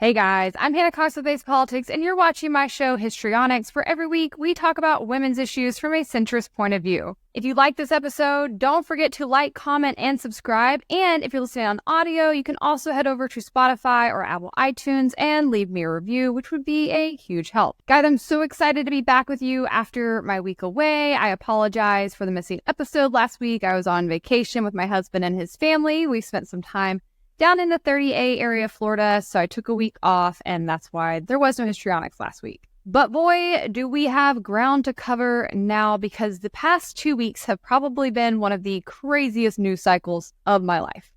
Hey guys, I'm Hannah Cox with Base Politics, and you're watching my show Histrionics, where every week we talk about women's issues from a centrist point of view. If you like this episode, don't forget to like, comment, and subscribe. And if you're listening on audio, you can also head over to Spotify or Apple iTunes and leave me a review, which would be a huge help. Guys, I'm so excited to be back with you after my week away. I apologize for the missing episode last week. I was on vacation with my husband and his family. We spent some time down in the 30A area of Florida, so I took a week off, and that's why there was no Histrionics last week. But boy, do we have ground to cover now, because the past 2 weeks have probably been one of the craziest news cycles of my life.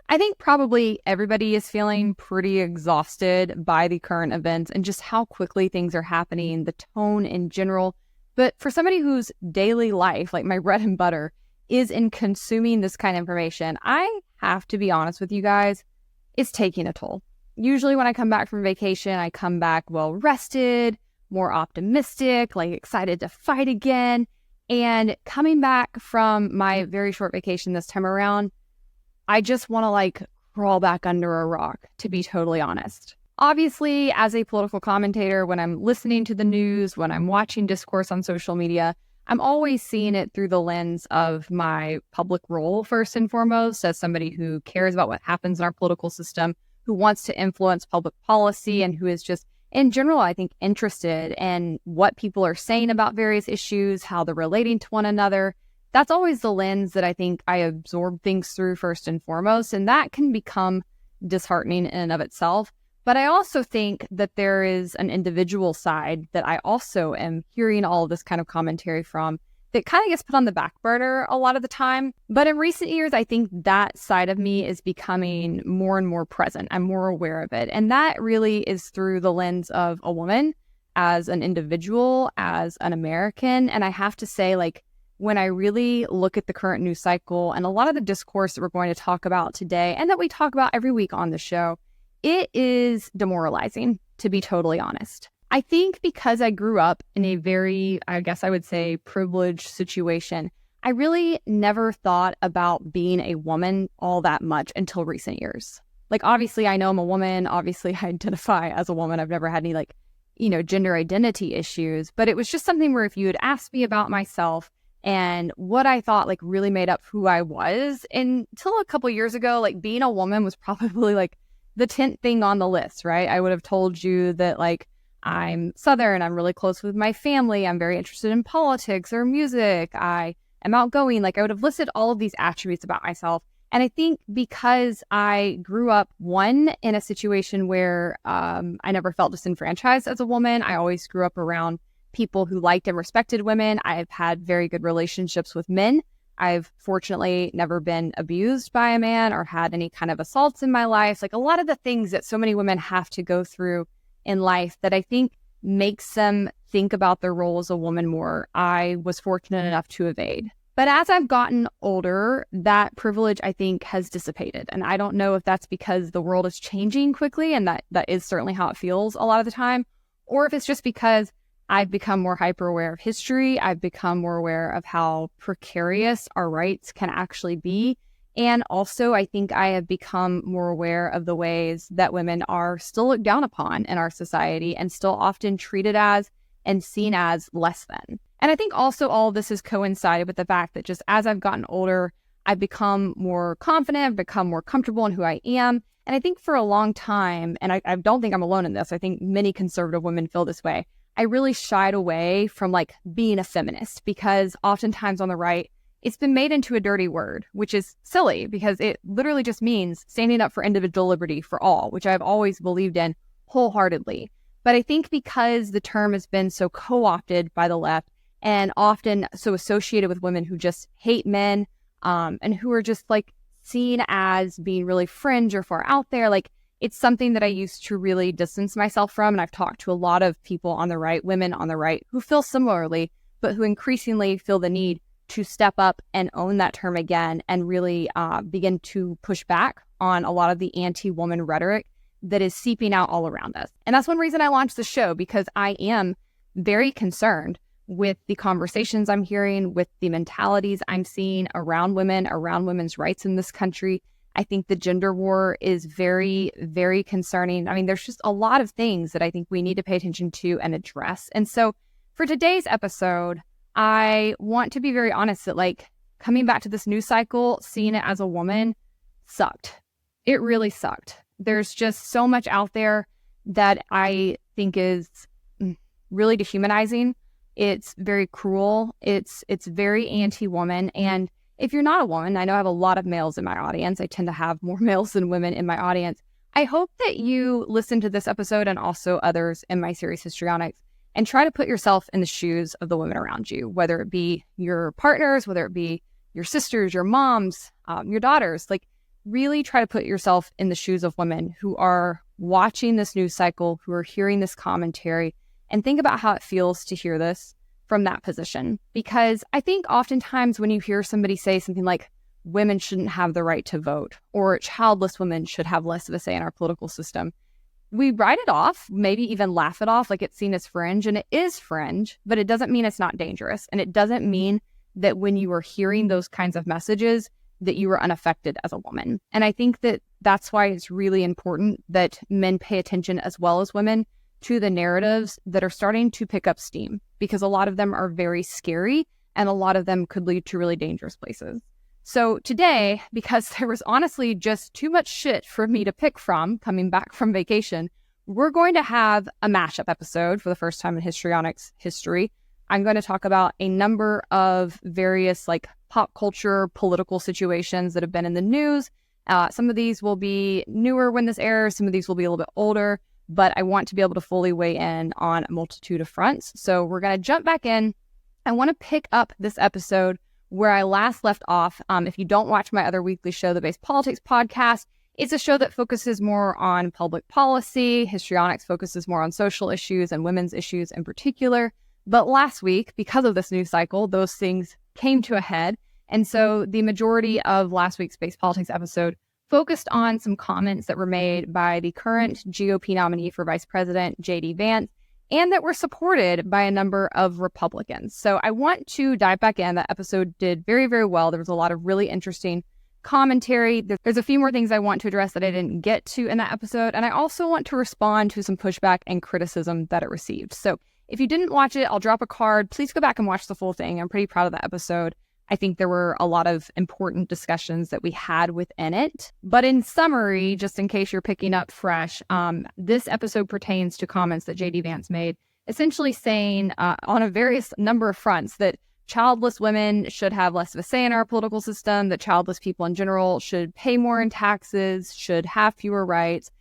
I think probably everybody is feeling pretty exhausted by the current events and just how quickly things are happening, the tone in general. But for somebody whose daily life, like my bread and butter, is in consuming this kind of information, I have to be honest with you guys, it's taking a toll. Usually when I come back from vacation, I come back well rested, more optimistic, like excited to fight again. And coming back from my very short vacation this time around, I just want to crawl back under a rock, to be totally honest. Obviously, as a political commentator, when I'm listening to the news, when I'm watching discourse on social media, I'm always seeing it through the lens of my public role, first and foremost, as somebody who cares about what happens in our political system, who wants to influence public policy, and who is just, in general, I think, interested in what people are saying about various issues, how they're relating to one another. That's always the lens that I think I absorb things through first and foremost, and that can become disheartening in and of itself. But I also think that there is an individual side that I also am hearing all of this kind of commentary from that kind of gets put on the back burner a lot of the time. But in recent years, I think that side of me is becoming more and more present. I'm more aware of it. And that really is through the lens of a woman, as an individual, as an American. And I have to say, when I really look at the current news cycle and a lot of the discourse that we're going to talk about today and that we talk about every week on the show, it is demoralizing, to be totally honest. I think because I grew up in a very, I guess I would say, privileged situation, I really never thought about being a woman all that much until recent years. Obviously, I know I'm a woman. Obviously, I identify as a woman. I've never had any, gender identity issues. But it was just something where if you had asked me about myself and what I thought, really made up who I was, until a couple years ago, being a woman was probably, the 10th thing on the list, right? I would have told you that I'm Southern, I'm really close with my family, I'm very interested in politics or music, I am outgoing. I would have listed all of these attributes about myself. And I think because I grew up, one, in a situation where I never felt disenfranchised as a woman. I always grew up around people who liked and respected women. I've had very good relationships with men. I've fortunately never been abused by a man or had any kind of assaults in my life. A lot of the things that so many women have to go through in life that I think makes them think about their role as a woman more, I was fortunate enough to evade. But as I've gotten older, that privilege, I think, has dissipated. And I don't know if that's because the world is changing quickly, and that is certainly how it feels a lot of the time, or if it's just because I've become more hyper aware of history. I've become more aware of how precarious our rights can actually be. And also, I think I have become more aware of the ways that women are still looked down upon in our society and still often treated as and seen as less than. And I think also all of this has coincided with the fact that just as I've gotten older, I've become more confident, I've become more comfortable in who I am. And I think for a long time, and I don't think I'm alone in this, I think many conservative women feel this way, I really shied away from being a feminist, because oftentimes on the right, it's been made into a dirty word, which is silly because it literally just means standing up for individual liberty for all, which I've always believed in wholeheartedly. But I think because the term has been so co-opted by the left and often so associated with women who just hate men and who are just seen as being really fringe or far out there, it's something that I used to really distance myself from. And I've talked to a lot of people on the right, women on the right, who feel similarly, but who increasingly feel the need to step up and own that term again and really begin to push back on a lot of the anti-woman rhetoric that is seeping out all around us. And that's one reason I launched the show, because I am very concerned with the conversations I'm hearing, with the mentalities I'm seeing around women, around women's rights in this country. I think the gender war is very, very concerning. I mean, there's just a lot of things that I think we need to pay attention to and address. And so for today's episode, I want to be very honest that like coming back to this news cycle, seeing it as a woman sucked. It really sucked. There's just so much out there that I think is really dehumanizing. It's very cruel. It's very anti-woman. And if you're not a woman, I know I have a lot of males in my audience. I tend to have more males than women in my audience. I hope that you listen to this episode and also others in my series Histrionics and try to put yourself in the shoes of the women around you, whether it be your partners, whether it be your sisters, your moms, your daughters. Like really try to put yourself in the shoes of women who are watching this news cycle, who are hearing this commentary, and think about how it feels to hear this from that position. Because I think oftentimes when you hear somebody say something like women shouldn't have the right to vote or childless women should have less of a say in our political system, we write it off, maybe even laugh it off like it's seen as fringe, and it is fringe, but it doesn't mean it's not dangerous. And it doesn't mean that when you are hearing those kinds of messages that you are unaffected as a woman. And I think that that's why it's really important that men pay attention as well as women to the narratives that are starting to pick up steam, because a lot of them are very scary and a lot of them could lead to really dangerous places. So today, because there was honestly just too much shit for me to pick from coming back from vacation, we're going to have a mashup episode for the first time in Histrionics history. I'm going to talk about a number of various like pop culture, political situations that have been in the news. Some of these will be newer when this airs. Some of these will be a little bit older, but I want to be able to fully weigh in on a multitude of fronts. So we're going to jump back in. I want to pick up this episode where I last left off. If you don't watch my other weekly show, the Base Politics Podcast, it's a show that focuses more on public policy. Histrionics focuses more on social issues and women's issues in particular. But last week, because of this news cycle, those things came to a head. And so the majority of last week's Base Politics episode focused on some comments that were made by the current GOP nominee for Vice President, JD Vance, and that were supported by a number of Republicans. So I want to dive back in. That episode did very, very well. There was a lot of really interesting commentary. There's a few more things I want to address that I didn't get to in that episode. And I also want to respond to some pushback and criticism that it received. So if you didn't watch it, I'll drop a card. Please go back and watch the full thing. I'm pretty proud of that episode. I think there were a lot of important discussions that we had within it. But in summary, just in case you're picking up fresh, this episode pertains to comments that JD Vance made, essentially saying on a various number of fronts that childless women should have less of a say in our political system, that childless people in general should pay more in taxes, should have fewer rights.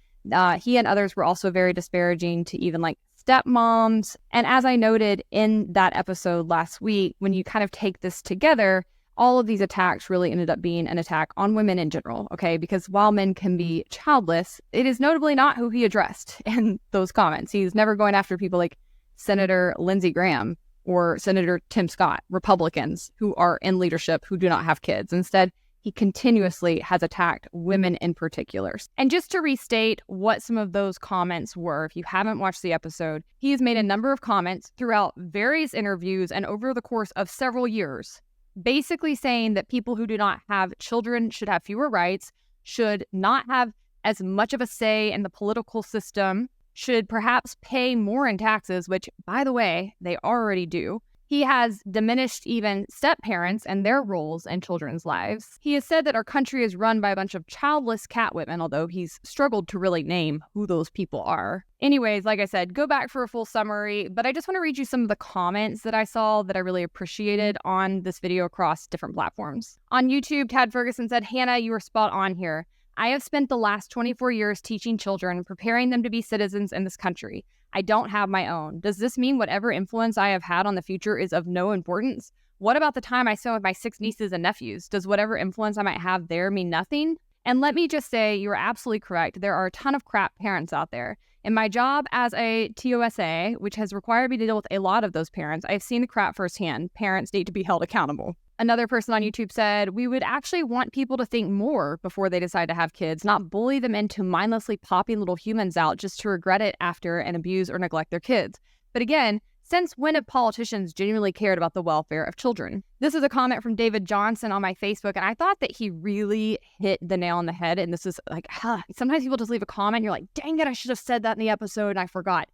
He and others were also very disparaging to even like stepmoms. And as I noted in that episode last week, when you kind of take this together, all of these attacks really ended up being an attack on women in general, okay? Because while men can be childless, it is notably not who he addressed in those comments. He's never going after people like Senator Lindsey Graham or Senator Tim Scott, Republicans who are in leadership who do not have kids. Instead, he continuously has attacked women in particular. And just to restate what some of those comments were, if you haven't watched the episode, he has made a number of comments throughout various interviews and over the course of several years, basically saying that people who do not have children should have fewer rights, should not have as much of a say in the political system, should perhaps pay more in taxes, which, by the way, they already do. He has diminished even step-parents and their roles in children's lives. He has said that our country is run by a bunch of childless catwomen, although he's struggled to really name who those people are. Anyways, like I said, go back for a full summary, but I just want to read you some of the comments that I saw that I really appreciated on this video across different platforms. On YouTube, Tad Ferguson said, "Hannah, you were spot on here. I have spent the last 24 years teaching children, preparing them to be citizens in this country. I don't have my own. Does this mean whatever influence I have had on the future is of no importance? What about the time I spent with my 6 nieces and nephews? Does whatever influence I might have there mean nothing?" And let me just say, you are absolutely correct. There are a ton of crap parents out there. In my job as a TOSA, which has required me to deal with a lot of those parents, I've seen the crap firsthand. Parents need to be held accountable. Another person on YouTube said, "We would actually want people to think more before they decide to have kids, not bully them into mindlessly popping little humans out just to regret it after and abuse or neglect their kids. But again, Since when have politicians genuinely cared about the welfare of children? This is a comment from David Johnson on my Facebook, and I thought that he really hit the nail on the head. And this is like, sometimes people just leave a comment, and you're like, dang it, I should have said that in the episode, and I forgot.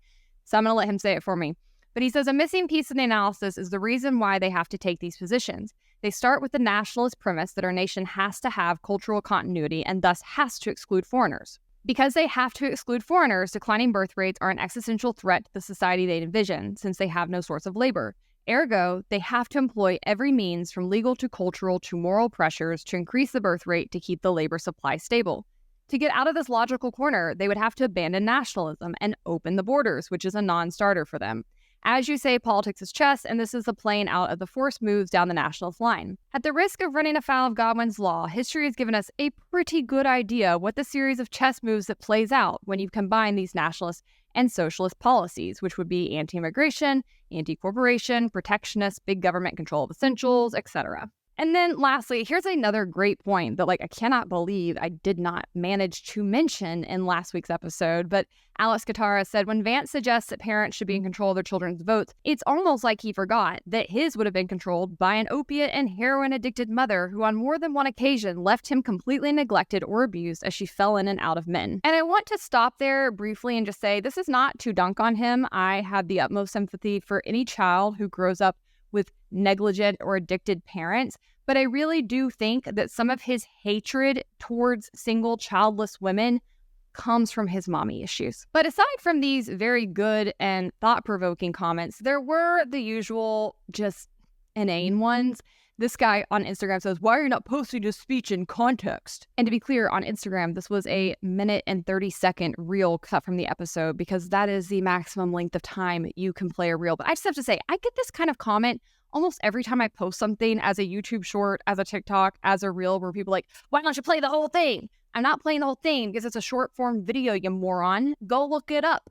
So I'm going to let him say it for me. But he says, a missing piece in the analysis is the reason why they have to take these positions. They start with the nationalist premise that our nation has to have cultural continuity and thus has to exclude foreigners. Because they have to exclude foreigners, declining birth rates are an existential threat to the society they envision, since they have no source of labor. Ergo, they have to employ every means from legal to cultural to moral pressures to increase the birth rate to keep the labor supply stable. To get out of this logical corner, they would have to abandon nationalism and open the borders, which is a non-starter for them. As you say, politics is chess, and this is the playing out of the forced moves down the nationalist line. At the risk of running afoul of Godwin's law, history has given us a pretty good idea what the series of chess moves that plays out when you combine these nationalist and socialist policies, which would be anti-immigration, anti-corporation, protectionist, big government control of essentials, etc. And then lastly, here's another great point that I cannot believe I did not manage to mention in last week's episode, but Alex Katara said when Vance suggests that parents should be in control of their children's votes, it's almost like he forgot that his would have been controlled by an opiate and heroin addicted mother who on more than one occasion left him completely neglected or abused as she fell in and out of men. And I want to stop there briefly and just say this is not to dunk on him. I have the utmost sympathy for any child who grows up with negligent or addicted parents, but I really do think that some of his hatred towards single childless women comes from his mommy issues. But aside from these very good and thought-provoking comments, there were the usual just inane ones. This guy on Instagram says, why are you not posting this speech in context? And to be clear, on Instagram, this was a 1 and 30-second reel cut from the episode because that is the maximum length of time you can play a reel. But I just have to say, I get this kind of comment almost every time I post something as a YouTube short, as a TikTok, as a reel, where people are like, why don't you play the whole thing? I'm not playing the whole thing because it's a short form video, you moron. Go look it up.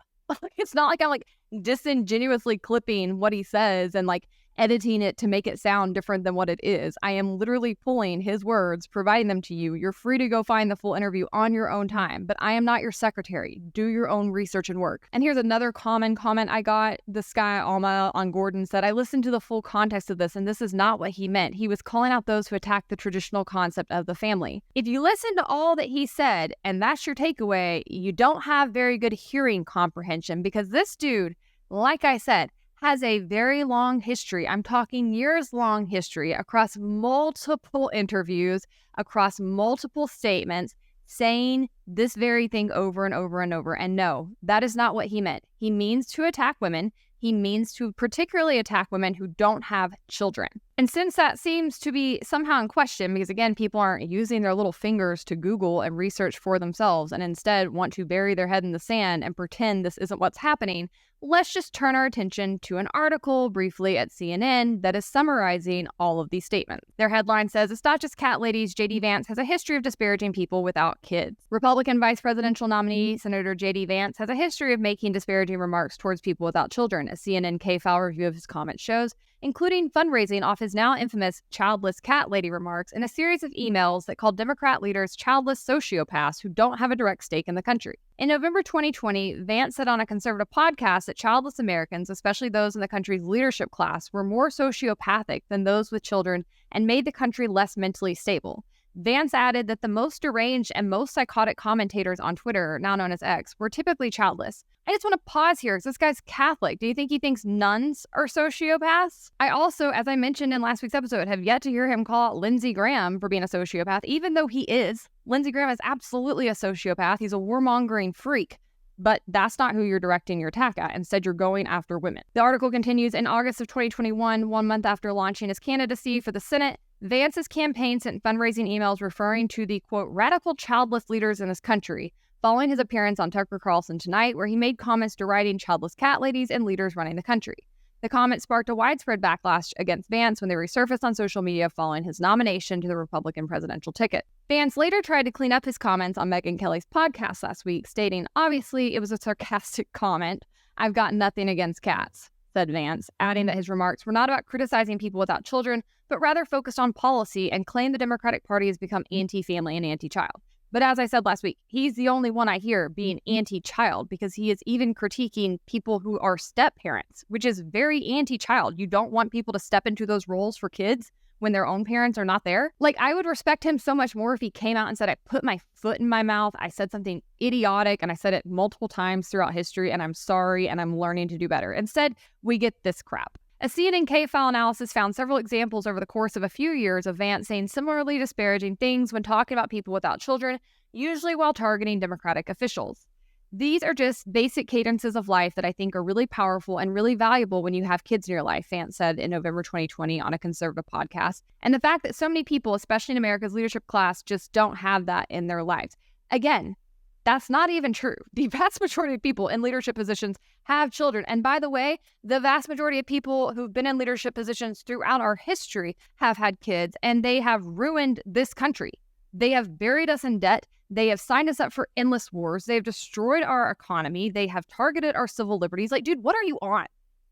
It's not like I'm disingenuously clipping what he says and editing it to make it sound different than what it is. I am literally pulling his words, providing them to you. You're free to go find the full interview on your own time, but I am not your secretary. Do your own research and work. And here's another common comment I got. This guy, Alma on Gordon, said, I listened to the full context of this, and this is not what he meant. He was calling out those who attack the traditional concept of the family. If you listen to all that he said, and that's your takeaway, you don't have very good hearing comprehension because this dude, like I said, has a very long history. I'm talking years-long history across multiple interviews, across multiple statements, saying this very thing over and over and over. And no, that is not what he meant. He means to attack women. He means to particularly attack women who don't have children. And since that seems to be somehow in question, because again, people aren't using their little fingers to Google and research for themselves and instead want to bury their head in the sand and pretend this isn't what's happening, let's just turn our attention to an article briefly at CNN that is summarizing all of these statements. Their headline says, it's not just cat ladies, JD Vance has a history of disparaging people without kids. Republican vice presidential nominee Senator JD Vance has a history of making disparaging remarks towards people without children, a CNN K-File review of his comments shows, including fundraising off his now infamous childless cat lady remarks in a series of emails that called Democrat leaders childless sociopaths who don't have a direct stake in the country. In November 2020, Vance said on a conservative podcast that childless Americans, especially those in the country's leadership class, were more sociopathic than those with children and made the country less mentally stable. Vance added that the most deranged and most psychotic commentators on Twitter, now known as X, were typically childless. I just want to pause here because this guy's Catholic. Do you think he thinks nuns are sociopaths? I also, as I mentioned in last week's episode, have yet to hear him call out Lindsey Graham for being a sociopath, even though he is. Lindsey Graham is absolutely a sociopath. He's a warmongering freak. But that's not who you're directing your attack at. Instead, you're going after women. The article continues, in August of 2021, 1 month after launching his candidacy for the Senate, Vance's campaign sent fundraising emails referring to the, quote, radical childless leaders in this country, following his appearance on Tucker Carlson Tonight, where he made comments deriding childless cat ladies and leaders running the country. The comments sparked a widespread backlash against Vance when they resurfaced on social media following his nomination to the Republican presidential ticket. Vance later tried to clean up his comments on Megyn Kelly's podcast last week, stating, obviously, it was a sarcastic comment. I've got nothing against cats, said Vance, adding that his remarks were not about criticizing people without children, but rather focused on policy and claimed the Democratic Party has become anti-family and anti-child. But as I said last week, he's the only one I hear being anti-child because he is even critiquing people who are step parents, which is very anti-child. You don't want people to step into those roles for kids when their own parents are not there. Like, I would respect him so much more if he came out and said, I put my foot in my mouth, I said something idiotic, and I said it multiple times throughout history, and I'm sorry, and I'm learning to do better. Instead, we get this crap. A CNN K-file analysis found several examples over the course of a few years of Vance saying similarly disparaging things when talking about people without children, usually while targeting Democratic officials. These are just basic cadences of life that I think are really powerful and really valuable when you have kids in your life, Vance said in November 2020 on a conservative podcast. And the fact that so many people, especially in America's leadership class, just don't have that in their lives. Again, that's not even true. The vast majority of people in leadership positions have children. And by the way, the vast majority of people who've been in leadership positions throughout our history have had kids, and they have ruined this country. They have buried us in debt. They have signed us up for endless wars. They have destroyed our economy. They have targeted our civil liberties. Like, dude, what are you on?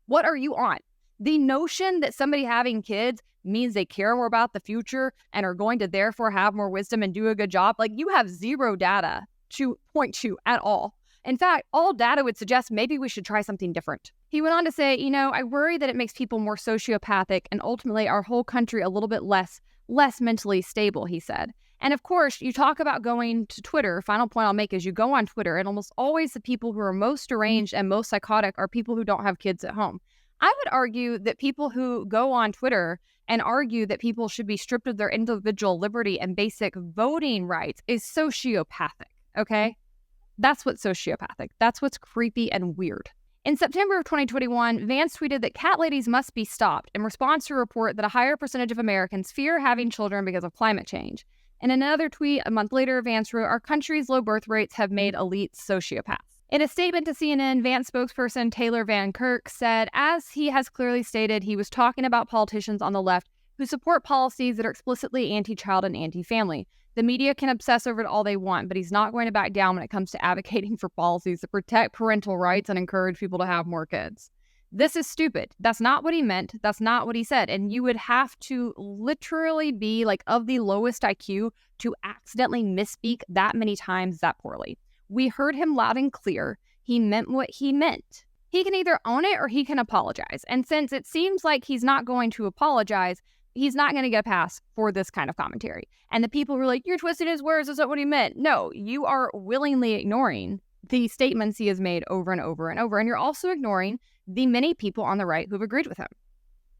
What are you on? The notion that somebody having kids means they care more about the future and are going to therefore have more wisdom and do a good job, like, you have zero data to point to at all. In fact, all data would suggest maybe we should try something different. He went on to say, I worry that it makes people more sociopathic and ultimately our whole country a little bit less mentally stable, he said. And of course, you talk about going to Twitter. Final point I'll make is you go on Twitter, and almost always the people who are most deranged and most psychotic are people who don't have kids at home. I would argue that people who go on Twitter and argue that people should be stripped of their individual liberty and basic voting rights is sociopathic. Okay? That's what's sociopathic. That's what's creepy and weird. In September of 2021, Vance tweeted that cat ladies must be stopped in response to a report that a higher percentage of Americans fear having children because of climate change. In another tweet a month later, Vance wrote, our country's low birth rates have made elites sociopaths. In a statement to CNN, Vance spokesperson Taylor Van Kirk said, as he has clearly stated, he was talking about politicians on the left who support policies that are explicitly anti-child and anti-family. The media can obsess over it all they want, but he's not going to back down when it comes to advocating for policies that protect parental rights and encourage people to have more kids. This is stupid. That's not what he meant. That's not what he said. And you would have to literally be like of the lowest IQ to accidentally misspeak that many times that poorly. We heard him loud and clear. He meant what he meant. He can either own it or he can apologize. And since it seems like he's not going to apologize, he's not going to get a pass for this kind of commentary. And the people who are like, you're twisting his words, that's not what he meant. No, you are willingly ignoring the statements he has made over and over and over. And you're also ignoring the many people on the right who've agreed with him.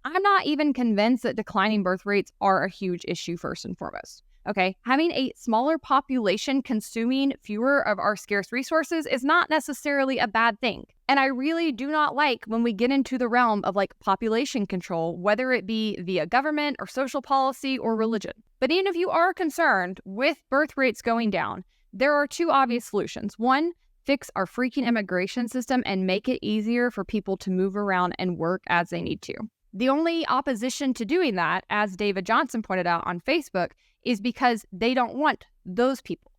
I'm not even convinced that declining birth rates are a huge issue first and foremost. Okay, having a smaller population consuming fewer of our scarce resources is not necessarily a bad thing. And I really do not like when we get into the realm of like population control, whether it be via government or social policy or religion. But even if you are concerned with birth rates going down, there are two obvious solutions. One, fix our freaking immigration system and make it easier for people to move around and work as they need to. The only opposition to doing that, as David Johnson pointed out on Facebook, is because they don't want those people.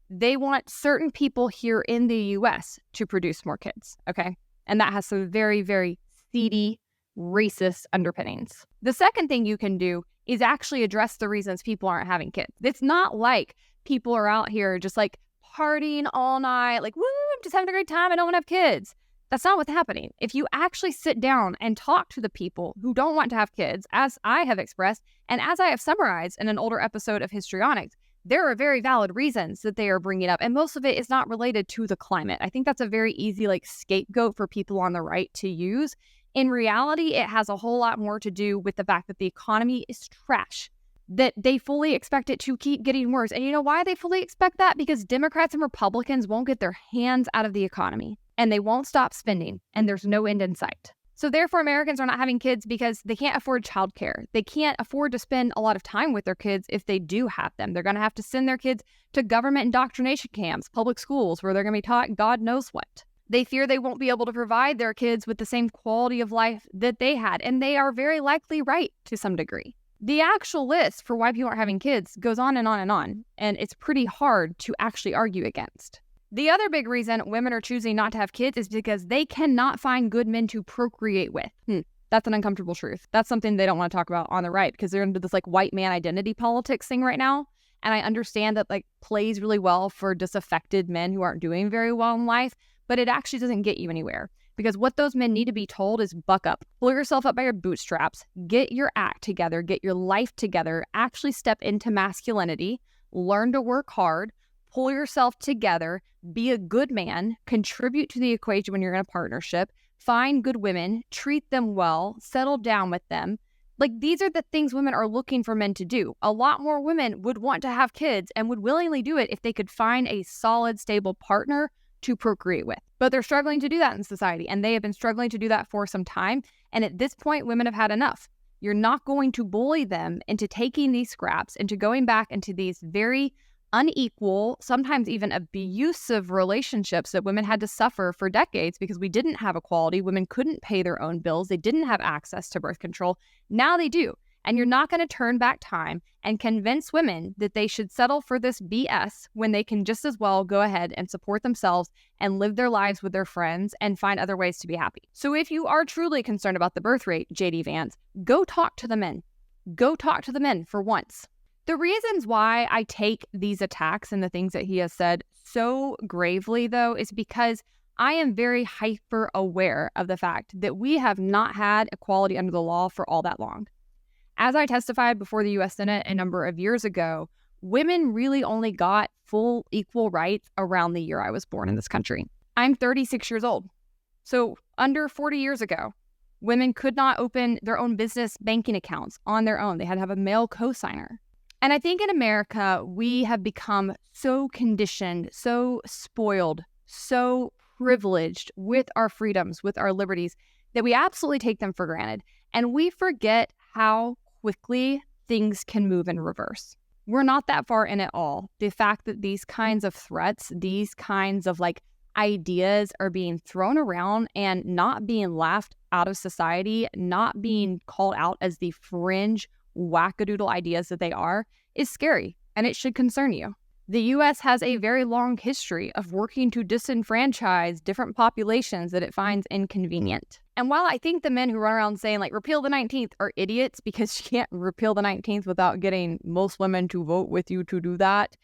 They want certain people here in the U.S. to produce more kids, okay? And that has some very, very seedy, racist underpinnings. The second thing you can do is actually address the reasons people aren't having kids. It's not like people are out here just like partying all night, like, woo, I'm just having a great time, I don't want to have kids. That's not what's happening. If you actually sit down and talk to the people who don't want to have kids, as I have expressed, and as I have summarized in an older episode of Histrionics, there are very valid reasons that they are bringing up, and most of it is not related to the climate. I think that's a very easy like scapegoat for people on the right to use. In reality, it has a whole lot more to do with the fact that the economy is trash, that they fully expect it to keep getting worse. And you know why they fully expect that? Because Democrats and Republicans won't get their hands out of the economy. And they won't stop spending, and there's no end in sight. So therefore, Americans are not having kids because they can't afford childcare. They can't afford to spend a lot of time with their kids if they do have them. They're going to have to send their kids to government indoctrination camps, public schools, where they're going to be taught God knows what. They fear they won't be able to provide their kids with the same quality of life that they had, and they are very likely right to some degree. The actual list for why people aren't having kids goes on and on and on, and it's pretty hard to actually argue against. The other big reason women are choosing not to have kids is because they cannot find good men to procreate with. That's an uncomfortable truth. That's something they don't want to talk about on the right because they're into this like white man identity politics thing right now. And I understand that like plays really well for disaffected men who aren't doing very well in life, but it actually doesn't get you anywhere. Because what those men need to be told is buck up, pull yourself up by your bootstraps, get your act together, get your life together, actually step into masculinity, learn to work hard, pull yourself together, be a good man, contribute to the equation when you're in a partnership, find good women, treat them well, settle down with them. Like, these are the things women are looking for men to do. A lot more women would want to have kids and would willingly do it if they could find a solid, stable partner to procreate with. But they're struggling to do that in society, and they have been struggling to do that for some time. And at this point, women have had enough. You're not going to bully them into taking these scraps, into going back into these very unequal, sometimes even abusive relationships that women had to suffer for decades because we didn't have equality. Women couldn't pay their own bills. They didn't have access to birth control. Now they do. And you're not going to turn back time and convince women that they should settle for this BS when they can just as well go ahead and support themselves and live their lives with their friends and find other ways to be happy. So if you are truly concerned about the birth rate, JD Vance, go talk to the men. Go talk to the men for once. The reasons why I take these attacks and the things that he has said so gravely, though, is because I am very hyper aware of the fact that we have not had equality under the law for all that long. As I testified before the U.S. Senate a number of years ago, women really only got full equal rights around the year I was born in this country. I'm 36 years old. So under 40 years ago, women could not open their own business banking accounts on their own. They had to have a male co-signer. And I think in America, we have become so conditioned, so spoiled, so privileged with our freedoms, with our liberties, that we absolutely take them for granted. And we forget how quickly things can move in reverse. We're not that far in at all. The fact that these kinds of threats, these kinds of like ideas are being thrown around and not being laughed out of society, not being called out as the fringe wackadoodle ideas that they are, is scary, and it should concern you. The U.S. has a very long history of working to disenfranchise different populations that it finds inconvenient. And while I think the men who run around saying, like, repeal the 19th are idiots because you can't repeal the 19th without getting most women to vote with you to do that,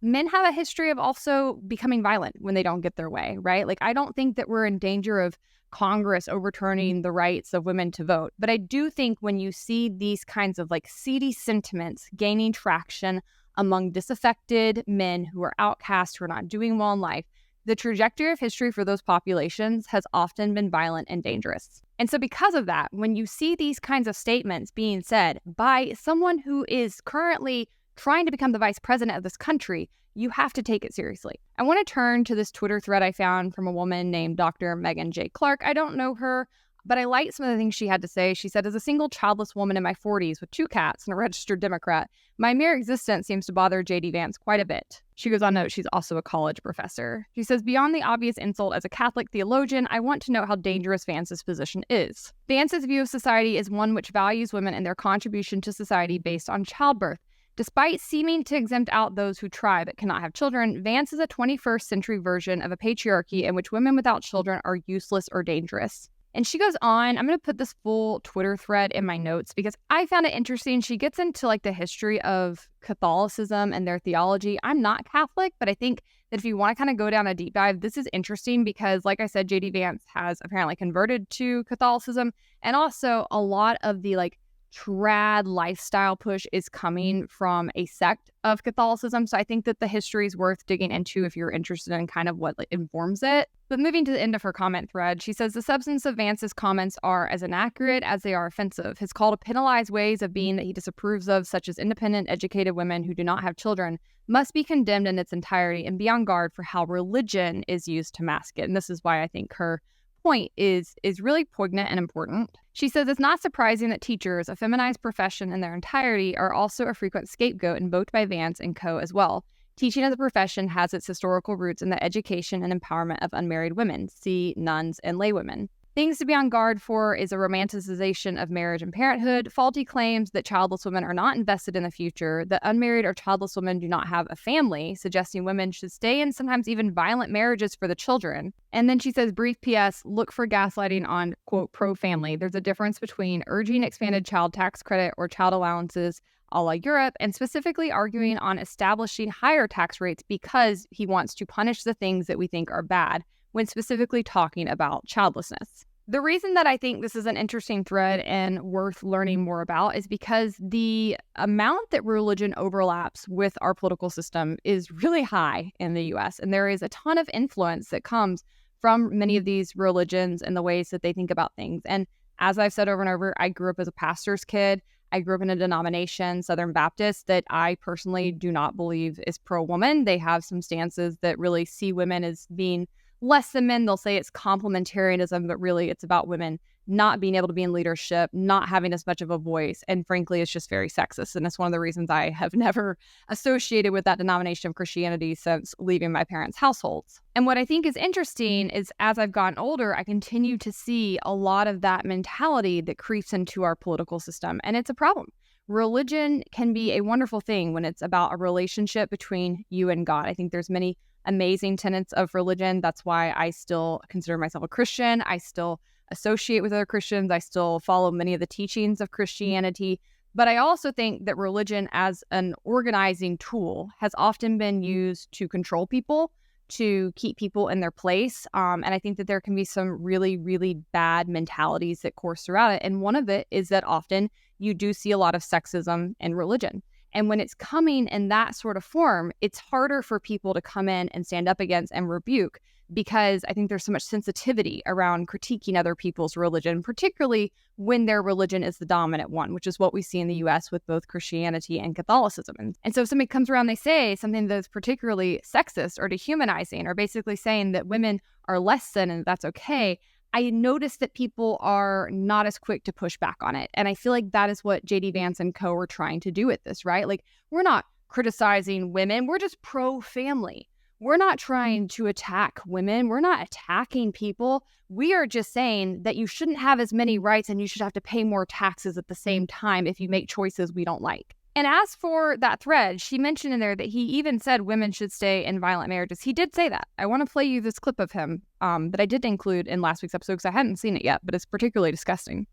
men have a history of also becoming violent when they don't get their way, right? Like, I don't think that we're in danger of Congress overturning the rights of women to vote. But I do think when you see these kinds of like seedy sentiments gaining traction among disaffected men who are outcast, who are not doing well in life, the trajectory of history for those populations has often been violent and dangerous. And so because of that, when you see these kinds of statements being said by someone who is currently trying to become the vice president of this country, you have to take it seriously. I want to turn to this Twitter thread I found from a woman named Dr. Megan J. Clark. I don't know her, but I liked some of the things she had to say. She said, as a single childless woman in my 40s with 2 cats and a registered Democrat, my mere existence seems to bother JD Vance quite a bit. She goes on to note she's also a college professor. She says, beyond the obvious insult as a Catholic theologian, I want to note how dangerous Vance's position is. Vance's view of society is one which values women and their contribution to society based on childbirth. Despite seeming to exempt out those who try but cannot have children, Vance is a 21st century version of a patriarchy in which women without children are useless or dangerous. And she goes on, I'm going to put this full Twitter thread in my notes because I found it interesting. She gets into like the history of Catholicism and their theology. I'm not Catholic, but I think that if you want to kind of go down a deep dive, this is interesting because, like I said, JD Vance has apparently converted to Catholicism, and also a lot of the like trad lifestyle push is coming from a sect of Catholicism. So I think that the history is worth digging into if you're interested in kind of what like informs it. But moving to the end of her comment thread, she says the substance of Vance's comments are as inaccurate as they are offensive. His call to penalize ways of being that he disapproves of, such as independent, educated women who do not have children, must be condemned in its entirety and be on guard for how religion is used to mask it. And this is why I think her point is really poignant and important. She says it's not surprising that teachers, a feminized profession in their entirety, are also a frequent scapegoat invoked by Vance and co. as well. Teaching as a profession has its historical roots in the education and empowerment of unmarried women, see nuns and laywomen. Things to be on guard for is a romanticization of marriage and parenthood, faulty claims that childless women are not invested in the future, that unmarried or childless women do not have a family, suggesting women should stay in sometimes even violent marriages for the children. And then she says, brief PS, look for gaslighting on, quote, pro-family. There's a difference between urging expanded child tax credit or child allowances a la Europe, and specifically arguing on establishing higher tax rates because he wants to punish the things that we think are bad, when specifically talking about childlessness. The reason that I think this is an interesting thread and worth learning more about is because the amount that religion overlaps with our political system is really high in the US, and there is a ton of influence that comes from many of these religions and the ways that they think about things. And as I've said over and over, I grew up as a pastor's kid. I grew up in a denomination, Southern Baptist, that I personally do not believe is pro-woman. They have some stances that really see women as being less than men. They'll say it's complementarianism, but really it's about women not being able to be in leadership, not having as much of a voice. And frankly, it's just very sexist. And it's one of the reasons I have never associated with that denomination of Christianity since leaving my parents' households. And what I think is interesting is as I've gotten older, I continue to see a lot of that mentality that creeps into our political system. And it's a problem. Religion can be a wonderful thing when it's about a relationship between you and God. I think there's many amazing tenets of religion. That's why I still consider myself a Christian. I still associate with other Christians. I still follow many of the teachings of Christianity. But I also think that religion as an organizing tool has often been used to control people, to keep people in their place. And I think that there can be some really, really bad mentalities that course throughout it. And one of it is that often you do see a lot of sexism in religion. And when it's coming in that sort of form, it's harder for people to come in and stand up against and rebuke, because I think there's so much sensitivity around critiquing other people's religion, particularly when their religion is the dominant one, which is what we see in the US with both Christianity and Catholicism. And so if somebody comes around, they say something that's particularly sexist or dehumanizing, or basically saying that women are less than and that's okay, I noticed that people are not as quick to push back on it. And I feel like that is what JD Vance and co are trying to do with this, right? Like, we're not criticizing women. We're just pro-family. We're not trying to attack women. We're not attacking people. We are just saying that you shouldn't have as many rights and you should have to pay more taxes at the same time if you make choices we don't like. And as for that thread, she mentioned in there that he even said women should stay in violent marriages. He did say that. I want to play you this clip of him that I did include in last week's episode because I hadn't seen it yet, but it's particularly disgusting.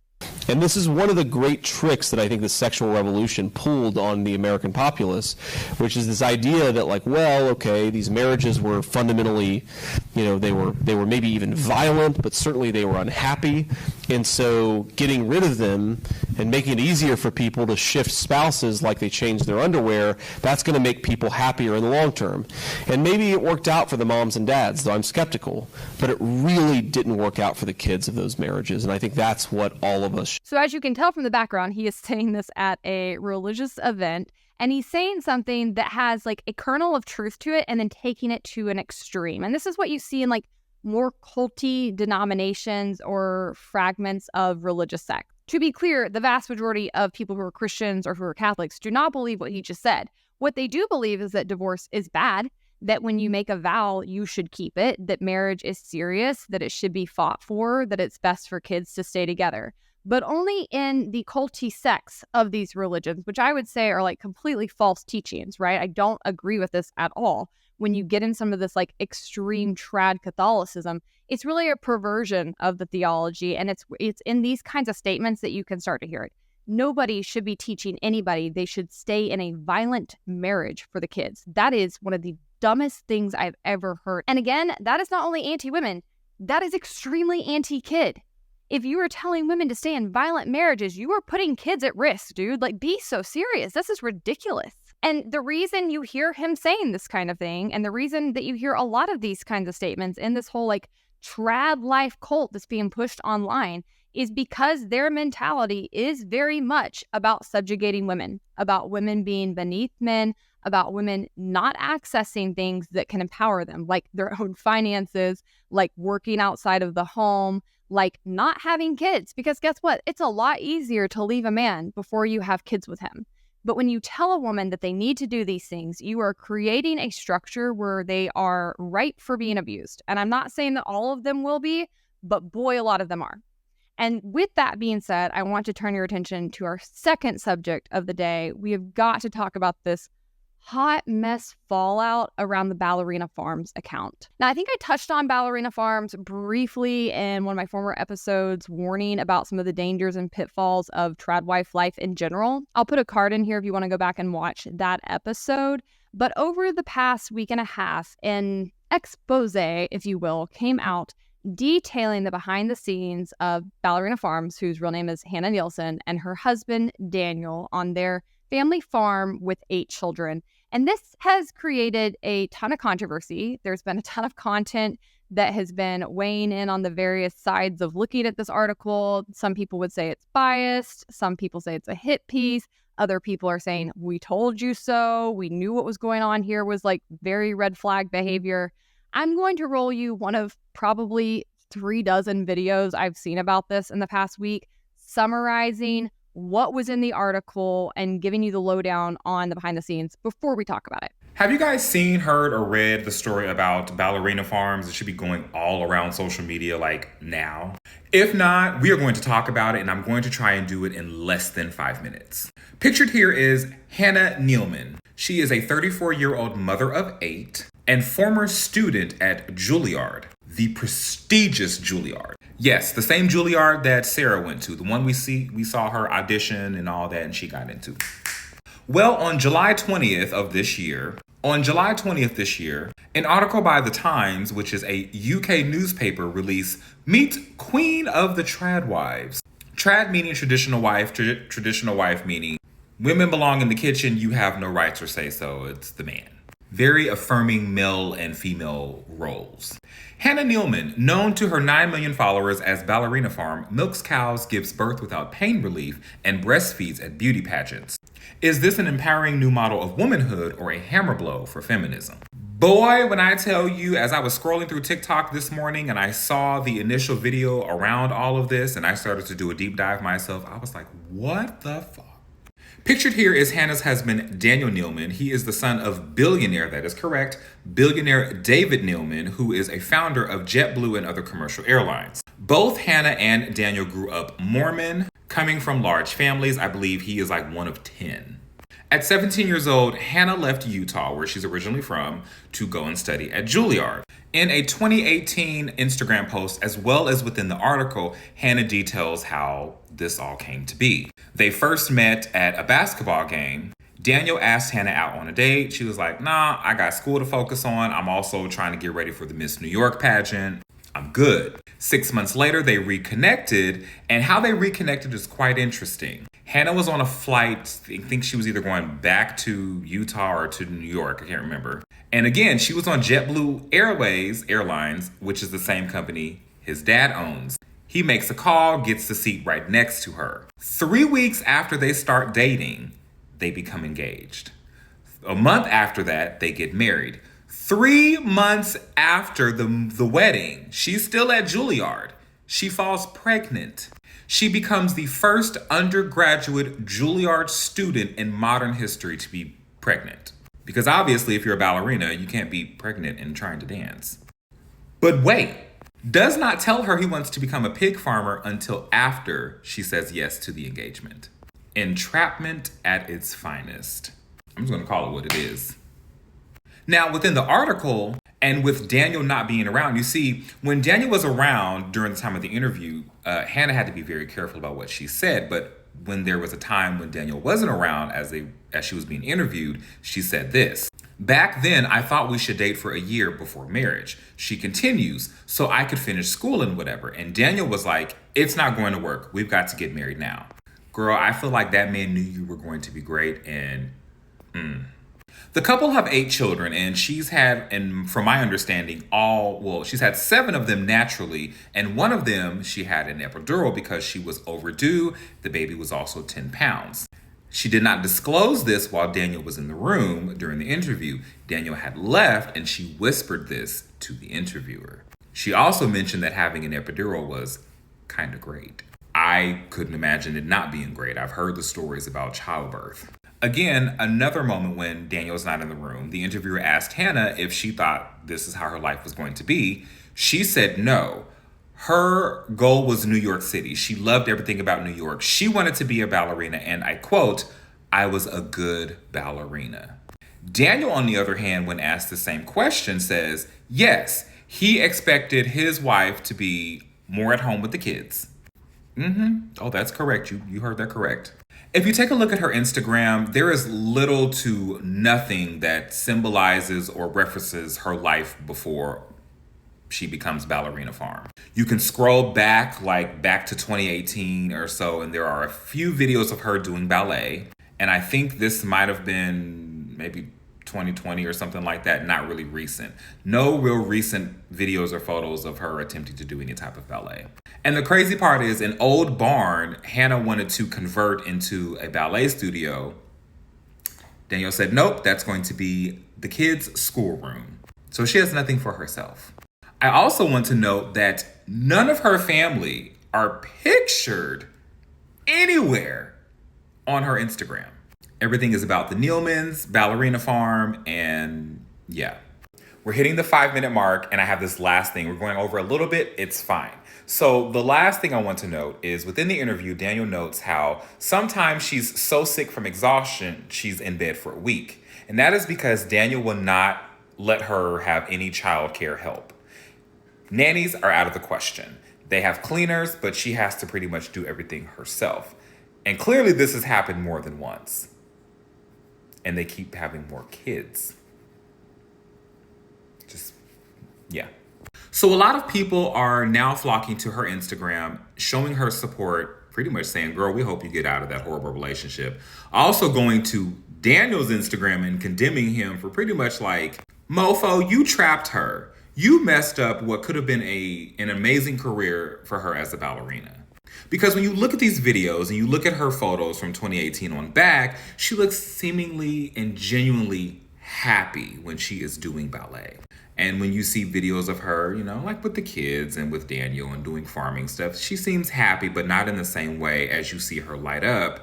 And this is one of the great tricks that I think the sexual revolution pulled on the American populace, which is this idea that, like, well, okay, these marriages were fundamentally, they were maybe even violent, but certainly they were unhappy. And so getting rid of them and making it easier for people to shift spouses like they change their underwear, that's going to make people happier in the long term. And maybe it worked out for the moms and dads, though I'm skeptical, but it really didn't work out for the kids of those marriages. And I think that's what all of us. So as you can tell from the background, he is saying this at a religious event, and he's saying something that has like a kernel of truth to it and then taking it to an extreme. And this is what you see in like more culty denominations or fragments of religious sects. To be clear, the vast majority of people who are Christians or who are Catholics do not believe what he just said. What they do believe is that divorce is bad, that when you make a vow, you should keep it, that marriage is serious, that it should be fought for, that it's best for kids to stay together. But only in the culty sects of these religions, which I would say are like completely false teachings, right? I don't agree with this at all. When you get in some of this like extreme trad Catholicism, it's really a perversion of the theology. And it's in these kinds of statements that you can start to hear it. Nobody should be teaching anybody they should stay in a violent marriage for the kids. That is one of the dumbest things I've ever heard. And again, that is not only anti-women, that is extremely anti-kid. If you are telling women to stay in violent marriages, you are putting kids at risk, dude. Like, be so serious. This is ridiculous. And the reason you hear him saying this kind of thing, and the reason that you hear a lot of these kinds of statements in this whole like trad life cult that's being pushed online, is because their mentality is very much about subjugating women, about women being beneath men, about women not accessing things that can empower them, like their own finances, like working outside of the home, like not having kids. Because guess what? It's a lot easier to leave a man before you have kids with him. But when you tell a woman that they need to do these things, you are creating a structure where they are ripe for being abused. And I'm not saying that all of them will be, but boy, a lot of them are. And with that being said, I want to turn your attention to our second subject of the day. We have got to talk about this hot mess fallout around the Ballerina Farms account. Now, I think I touched on Ballerina Farms briefly in one of my former episodes, warning about some of the dangers and pitfalls of trad wife life in general. I'll put a card in here if you want to go back and watch that episode. But over the past week and a half, an expose, if you will, came out detailing the behind the scenes of Ballerina Farms, whose real name is Hannah Nielsen, and her husband, Daniel, on their family farm with 8 children. And this has created a ton of controversy. There's been a ton of content that has been weighing in on the various sides of looking at this article. Some people would say it's biased. Some people say it's a hit piece. Other people are saying, we told you so. We knew what was going on here was like very red flag behavior. I'm going to roll you one of probably 3 dozen videos I've seen about this in the past week, summarizing what was in the article and giving you the lowdown on the behind the scenes before we talk about it. Have you guys seen, heard, or read the story about Ballerina Farms? It should be going all around social media like now. If not, we are going to talk about it, and I'm going to try and do it in less than 5 minutes. Pictured here is Hannah Nielsen. She is a 34-year-old mother of 8 and former student at Juilliard, the prestigious Juilliard. Yes, the same Juilliard that Sarah went to, the one we saw her audition and all that, and she got into. Well, on July 20th this year, an article by The Times, which is a UK newspaper, released Meet Queen of the Trad Wives. Trad meaning traditional wife meaning women belong in the kitchen, you have no rights or say so, it's the man. Very affirming male and female roles. Hannah Nielsen, known to her 9 million followers as Ballerina Farm, milks cows, gives birth without pain relief, and breastfeeds at beauty pageants. Is this an empowering new model of womanhood or a hammer blow for feminism? Boy, when I tell you, as I was scrolling through TikTok this morning and I saw the initial video around all of this and I started to do a deep dive myself, I was like, what the fuck? Pictured here is Hannah's husband, Daniel Nielsen. He is the son of billionaire, that is correct, billionaire David Nielsen, who is a founder of JetBlue and other commercial airlines. Both Hannah and Daniel grew up Mormon, coming from large families. I believe he is like one of 10. At 17 years old, Hannah left Utah, where she's originally from, to go and study at Juilliard. In a 2018 Instagram post, as well as within the article, Hannah details how this all came to be. They first met at a basketball game. Daniel asked Hannah out on a date. She was like, nah, I got school to focus on. I'm also trying to get ready for the Miss New York pageant. I'm good. 6 months later, they reconnected, and how they reconnected is quite interesting. Hannah was on a flight, I think she was either going back to Utah or to New York, I can't remember. And again, she was on JetBlue Airlines, which is the same company his dad owns. He makes a call, gets the seat right next to her. 3 weeks after they start dating, they become engaged. A month after that, they get married. 3 months after the wedding, she's still at Juilliard. She falls pregnant. She becomes the first undergraduate Juilliard student in modern history to be pregnant. Because obviously, if you're a ballerina, you can't be pregnant and trying to dance. But wait, does not tell her he wants to become a pig farmer until after she says yes to the engagement. Entrapment at its finest. I'm just going to call it what it is. Now, within the article, and with Daniel not being around, you see, when Daniel was around during the time of the interview, Hannah had to be very careful about what she said. But when there was a time when Daniel wasn't around as she was being interviewed, she said this. Back then, I thought we should date for a year before marriage. She continues, so I could finish school and whatever. And Daniel was like, it's not going to work. We've got to get married now. Girl, I feel like that man knew you were going to be great, and The couple have 8 children, and she's had, and from my understanding, she's had 7 of them naturally, and one of them she had an epidural because she was overdue. The baby was also 10 pounds. She did not disclose this while Daniel was in the room during the interview. Daniel had left, and she whispered this to the interviewer. She also mentioned that having an epidural was kind of great. I couldn't imagine it not being great. I've heard the stories about childbirth. Again, another moment when Daniel's not in the room, the interviewer asked Hannah if she thought this is how her life was going to be. She said no. Her goal was New York City. She loved everything about New York. She wanted to be a ballerina, and I quote, "I was a good ballerina." Daniel, on the other hand, when asked the same question, says, yes, he expected his wife to be more at home with the kids. Oh, that's correct. You heard that correct. If you take a look at her Instagram, there is little to nothing that symbolizes or references her life before she becomes Ballerina Farm. You can scroll back, like back to 2018 or so, and there are a few videos of her doing ballet. And I think this might have been maybe 2020 or something like that, not really recent. No real recent videos or photos of her attempting to do any type of ballet. And the crazy part is, in Old Barn, Hannah wanted to convert into a ballet studio. Danielle said, nope, that's going to be the kids' schoolroom. So she has nothing for herself. I also want to note that none of her family are pictured anywhere on her Instagram. Everything is about the Nealmans, Ballerina Farm, and yeah. We're hitting the 5-minute mark, and I have this last thing. We're going over a little bit. It's fine. So the last thing I want to note is within the interview, Daniel notes how sometimes she's so sick from exhaustion, she's in bed for a week. And that is because Daniel will not let her have any childcare help. Nannies are out of the question. They have cleaners, but she has to pretty much do everything herself. And clearly this has happened more than once. And they keep having more kids. Yeah. So a lot of people are now flocking to her Instagram, showing her support, pretty much saying, girl, we hope you get out of that horrible relationship. Also going to Daniel's Instagram and condemning him for pretty much like, mofo, you trapped her. You messed up what could have been an amazing career for her as a ballerina. Because when you look at these videos and you look at her photos from 2018 on back, she looks seemingly and genuinely happy when she is doing ballet. And when you see videos of her, you know, like with the kids and with Daniel and doing farming stuff, she seems happy, but not in the same way as you see her light up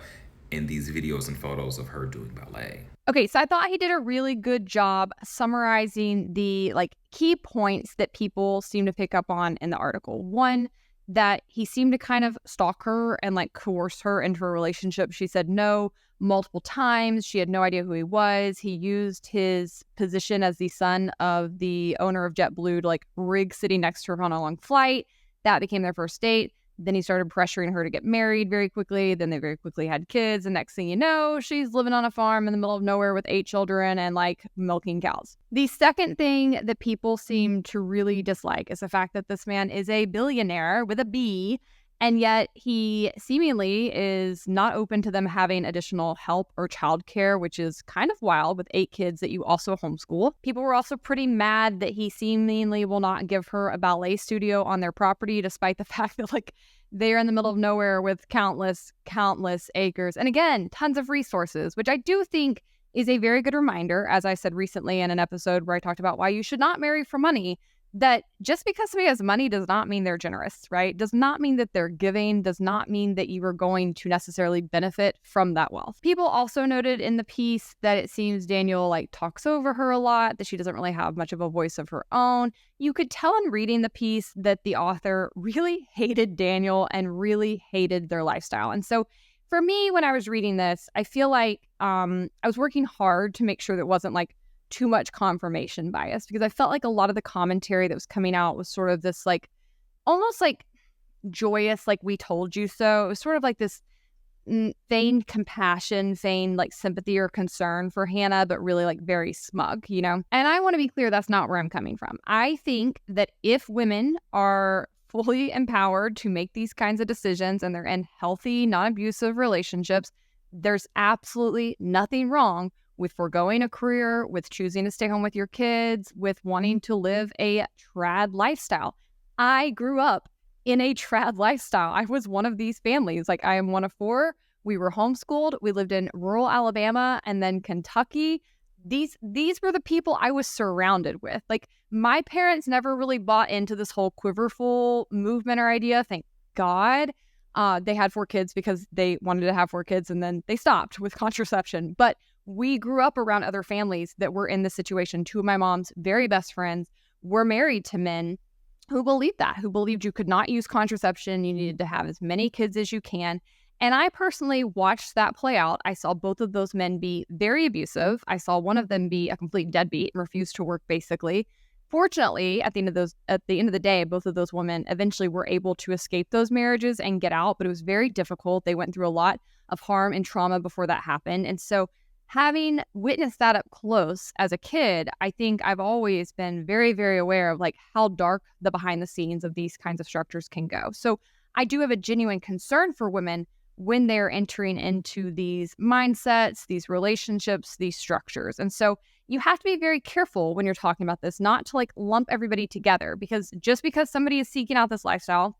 in these videos and photos of her doing ballet. Okay, so I thought he did a really good job summarizing the key points that people seem to pick up on in the article. One, that he seemed to kind of stalk her and coerce her into a relationship. She said no multiple times. She had no idea who he was. He used his position as the son of the owner of JetBlue to rig sitting next to her on a long flight. That became their first date. Then he started pressuring her to get married very quickly. Then they very quickly had kids. And next thing you know, she's living on a farm in the middle of nowhere with 8 children and milking cows. The second thing that people seem to really dislike is the fact that this man is a billionaire with a B, and yet he seemingly is not open to them having additional help or childcare, which is kind of wild with 8 kids that you also homeschool. People were also pretty mad that he seemingly will not give her a ballet studio on their property, despite the fact that they're in the middle of nowhere with countless acres. And again, tons of resources, which I do think is a very good reminder, as I said recently in an episode where I talked about why you should not marry for money, that just because somebody has money does not mean they're generous, right? Does not mean that they're giving, does not mean that you are going to necessarily benefit from that wealth. People also noted in the piece that it seems Daniel talks over her a lot, that she doesn't really have much of a voice of her own. You could tell in reading the piece that the author really hated Daniel and really hated their lifestyle. And so for me, when I was reading this, I feel like I was working hard to make sure that it wasn't too much confirmation bias, because I felt like a lot of the commentary that was coming out was sort of this almost joyous, we told you so. It was sort of this feigned compassion, feigned sympathy or concern for Hannah, but really very smug, you know? And I want to be clear, that's not where I'm coming from. I think that if women are fully empowered to make these kinds of decisions and they're in healthy, non-abusive relationships, there's absolutely nothing wrong with foregoing a career, with choosing to stay home with your kids, with wanting to live a trad lifestyle. I grew up in a trad lifestyle. I was one of these families. I am one of 4. We were homeschooled. We lived in rural Alabama and then Kentucky. These were the people I was surrounded with. My parents never really bought into this whole quiverful movement or idea. Thank God. They had 4 kids because they wanted to have 4 kids, and then they stopped with contraception. But we grew up around other families that were in this situation. 2 of my mom's very best friends were married to men who believed that, who believed you could not use contraception, you needed to have as many kids as you can. And I personally watched that play out. I saw both of those men be very abusive. I saw one of them be a complete deadbeat and refuse to work, basically. Fortunately, at the end of the day, both of those women eventually were able to escape those marriages and get out, but it was very difficult. They went through a lot of harm and trauma before that happened. And so having witnessed that up close as a kid, I think I've always been very, very aware of like how dark the behind the scenes of these kinds of structures can go. So I do have a genuine concern for women when they're entering into these mindsets, these relationships, these structures. And so you have to be very careful when you're talking about this, not to like lump everybody together, because just because somebody is seeking out this lifestyle,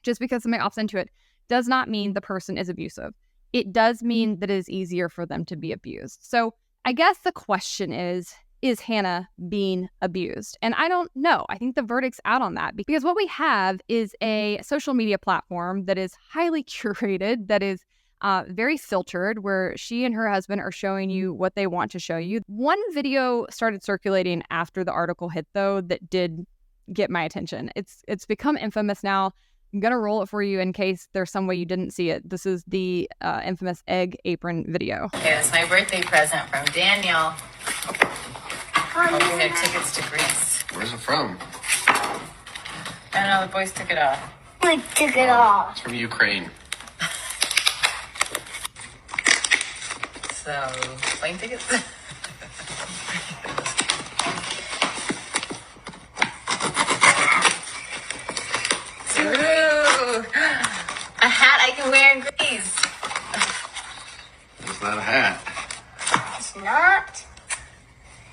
just because somebody opts into it, does not mean the person is abusive. It does mean that it is easier for them to be abused. So I guess the question is Hannah being abused? And I don't know. I think the verdict's out on that, because what we have is a social media platform that is highly curated, that is very filtered, where she and her husband are showing you what they want to show you. One video started circulating after the article hit, though, that did get my attention. It's become infamous now. I'm going to roll it for you in case there's some way you didn't see it. This is the infamous egg apron video. Okay, it's my birthday present from Daniel. Hoping their tickets to Greece. Where's it from? I don't know, the boys took it off. We took it off. It's from Ukraine. So, plane tickets? Ooh, a hat I can wear in Greece. It's not a hat. It's not.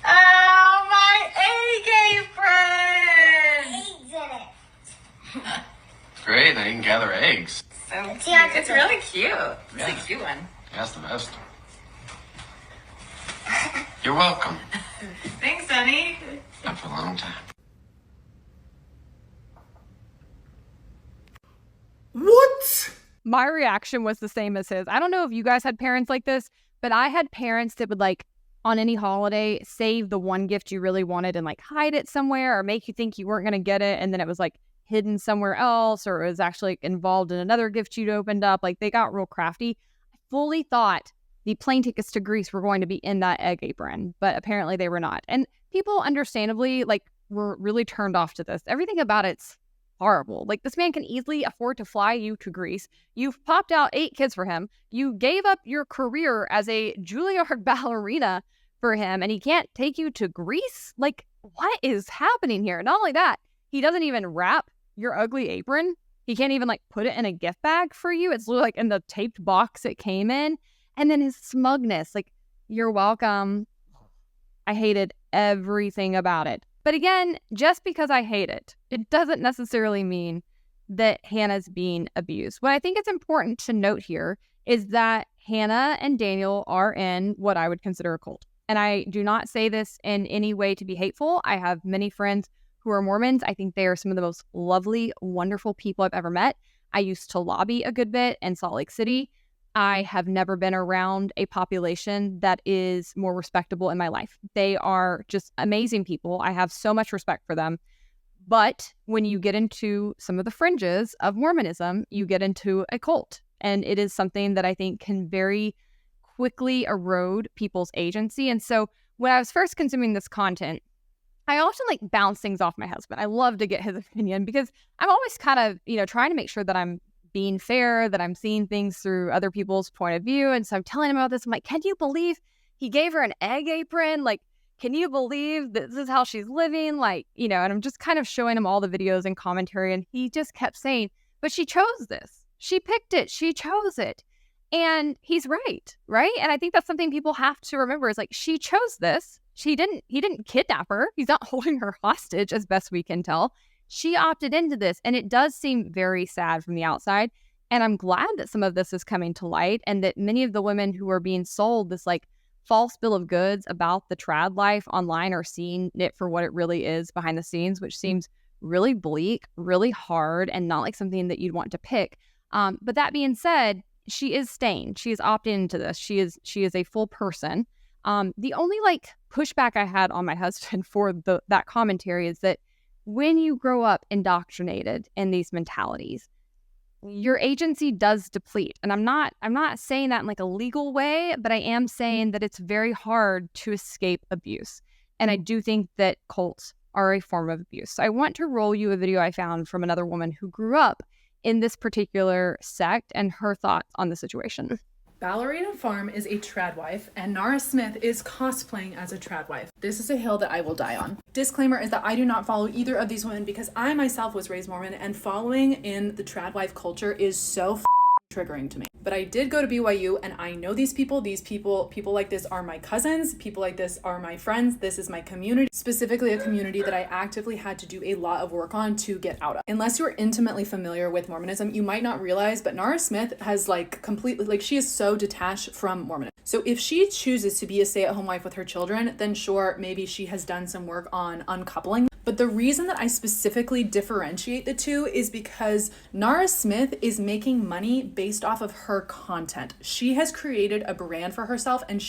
Oh, my egg apron! Eggs in it. Great, I can gather eggs. So It's cute. not It's really cute. It's Yeah. a cute one. That's the best. You're welcome. Thanks, honey. Not for a long time. What? My reaction was the same as his. I don't know if you guys had parents like this, but I had parents that would like on any holiday save the one gift you really wanted and like hide it somewhere or make you think you weren't going to get it, and then it was like hidden somewhere else, or it was actually involved in another gift you'd opened up. Like they got real crafty. I fully thought the plane tickets to Greece were going to be in that egg apron, but apparently they were not. And people understandably like were really turned off to this. Everything about it's horrible. Like this man can easily afford to fly you to Greece. You've popped out 8 kids for him. You gave up your career as a Juilliard ballerina for him, and he can't take you to Greece? Like, what is happening here? Not only that, he doesn't even wrap your ugly apron. He can't even like put it in a gift bag for you. It's literally like in the taped box it came in. And then his smugness, like, you're welcome. I hated everything about it. But again, just because I hate it, it doesn't necessarily mean that Hannah's being abused. What I think is important to note here is that Hannah and Daniel are in what I would consider a cult. And I do not say this in any way to be hateful. I have many friends who are Mormons. I think they are some of the most lovely, wonderful people I've ever met. I used to lobby a good bit in Salt Lake City. I have never been around a population that is more respectable in my life. They are just amazing people. I have so much respect for them. But when you get into some of the fringes of Mormonism, you get into a cult. And it is something that I think can very quickly erode people's agency. And so when I was first consuming this content, I often like bounce things off my husband. I love to get his opinion because I'm always kind of, trying to make sure that I'm being fair, that I'm seeing things through other people's point of view. And so I'm telling him about this. I'm like, can you believe he gave her an egg apron? Like, can you believe that this is how she's living? Like, and I'm just kind of showing him all the videos and commentary. And he just kept saying, but she chose this. She picked it. She chose it. And he's right? And I think that's something people have to remember is like, she chose this. He didn't kidnap her. He's not holding her hostage as best we can tell. She opted into this, and it does seem very sad from the outside. And I'm glad that some of this is coming to light and that many of the women who are being sold this like false bill of goods about the trad life online are seeing it for what it really is behind the scenes, which seems really bleak, really hard, and not like something that you'd want to pick. But that being said, she is staying. She is opted into this. She is a full person. The only like pushback I had on my husband for that commentary is that when you grow up indoctrinated in these mentalities, your agency does deplete. And I'm not saying that in like a legal way, but I am saying that it's very hard to escape abuse. And I do think that cults are a form of abuse. So I want to roll you a video I found from another woman who grew up in this particular sect and her thoughts on the situation. Ballerina Farm is a trad wife, and Nara Smith is cosplaying as a trad wife. This is a hill that I will die on. Disclaimer is that I do not follow either of these women because I myself was raised Mormon, and following in the trad wife culture is so triggering to me. But I did go to BYU, and I know these people like this are my cousins, people like this are my friends, this is my community, specifically a community that I actively had to do a lot of work on to get out of. Unless you're intimately familiar with Mormonism, you might not realize, but Nara Smith has like completely, like she is so detached from Mormonism. So if she chooses to be a stay-at-home wife with her children, then sure, maybe she has done some work on uncoupling. But the reason that I specifically differentiate the two is because Nara Smith is making money based off of her content. She has created a brand for herself, and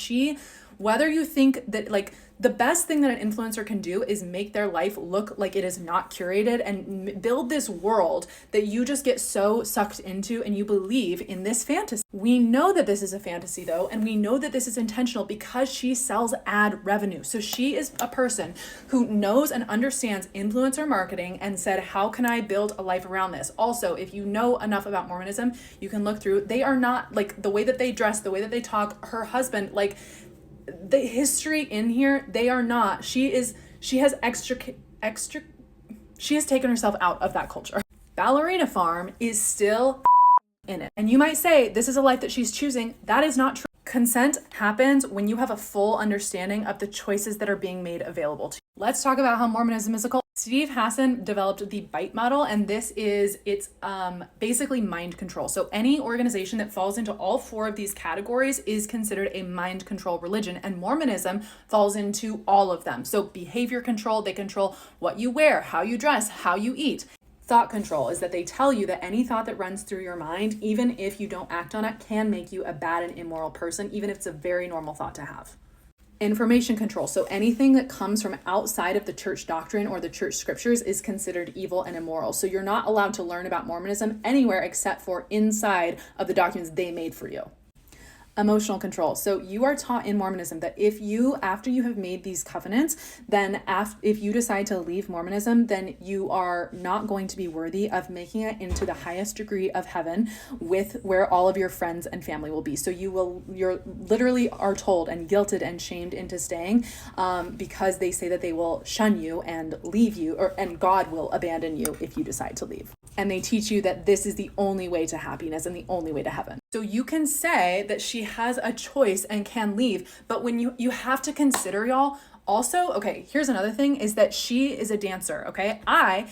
whether you think that like the best thing that an influencer can do is make their life look like it is not curated and build this world that you just get so sucked into and you believe in this fantasy. We know that this is a fantasy though, and we know that this is intentional because she sells ad revenue. So she is a person who knows and understands influencer marketing and said, how can I build a life around this? Also, if you know enough about Mormonism, you can look through, they are not like the way that they dress, the way that they talk, her husband, like the history in here, they are not. She has taken herself out of that culture. Ballerina Farm is still in it. And you might say, this is a life that she's choosing. That is not true. Consent happens when you have a full understanding of the choices that are being made available to you. Let's talk about how Mormonism is a cult. Steve Hassan developed the BITE model, and it's basically mind control. So any organization that falls into all four of these categories is considered a mind control religion, and Mormonism falls into all of them. So behavior control, they control what you wear, how you dress, how you eat. Thought control is that they tell you that any thought that runs through your mind, even if you don't act on it, can make you a bad and immoral person, even if it's a very normal thought to have. Information control. So anything that comes from outside of the church doctrine or the church scriptures is considered evil and immoral. So you're not allowed to learn about Mormonism anywhere except for inside of the documents they made for you. Emotional control. So you are taught in Mormonism that after you have made these covenants, then if you decide to leave Mormonism, then you are not going to be worthy of making it into the highest degree of heaven with where all of your friends and family will be. So you're literally are told and guilted and shamed into staying because they say that they will shun you and leave you, and God will abandon you if you decide to leave. And they teach you that this is the only way to happiness and the only way to heaven. So you can say that she has a choice and can leave, but when you have to consider, y'all, also, okay, here's another thing, is that she is a dancer, okay? I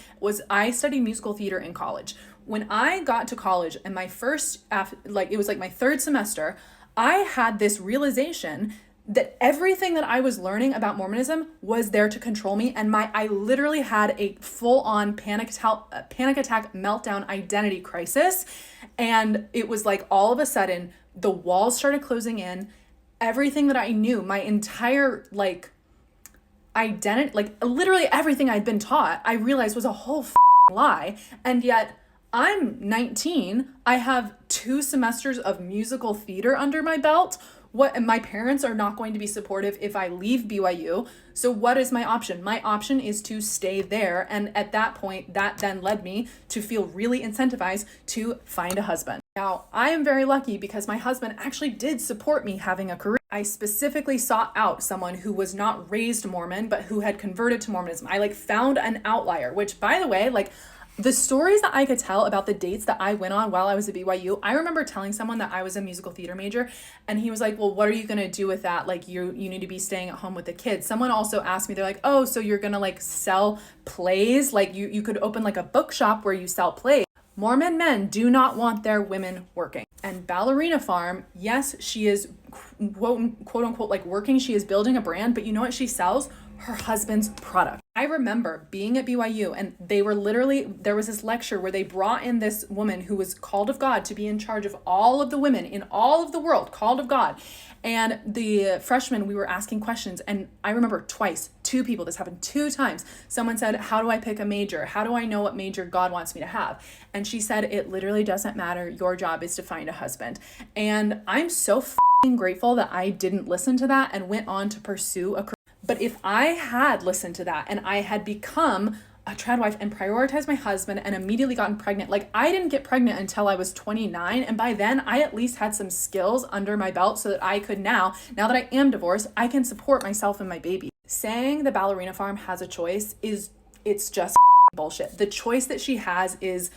studied musical theater in college. When I got to college and it was like my third semester, I had this realization that everything that I was learning about Mormonism was there to control me, and I literally had a full-on panic attack, meltdown, identity crisis, and it was like all of a sudden the walls started closing in. Everything that I knew, my entire identity, literally everything I'd been taught, I realized was a whole lie, and yet I'm 19. I have 2 semesters of musical theater under my belt. My parents are not going to be supportive if I leave BYU. So what is my option? My option is to stay there. And at that point, that then led me to feel really incentivized to find a husband. Now, I am very lucky because my husband actually did support me having a career. I specifically sought out someone who was not raised Mormon, but who had converted to Mormonism. I found an outlier, which, by the way, the stories that I could tell about the dates that I went on while I was at BYU, I remember telling someone that I was a musical theater major, and he was like, well, what are you going to do with that? You need to be staying at home with the kids. Someone also asked me, they're like, oh, so you're going to sell plays? You could open a bookshop where you sell plays. Mormon men do not want their women working. And Ballerina Farm, yes, she is quote unquote working. She is building a brand, but you know what she sells? her husband's product. I remember being at BYU and there was this lecture where they brought in this woman who was called of God to be in charge of all of the women in all of the world, called of God. And the freshmen, we were asking questions. And I remember two people, this happened 2 times. Someone said, how do I pick a major? How do I know what major God wants me to have? And she said, it literally doesn't matter. Your job is to find a husband. And I'm so grateful that I didn't listen to that and went on to pursue a career. But if I had listened to that and I had become a trad wife and prioritized my husband and immediately gotten pregnant, like I didn't get pregnant until I was 29. And by then I at least had some skills under my belt so that I could now that I am divorced, I can support myself and my baby. Saying the Ballerina Farm has a choice it's just bullshit. The choice that she has is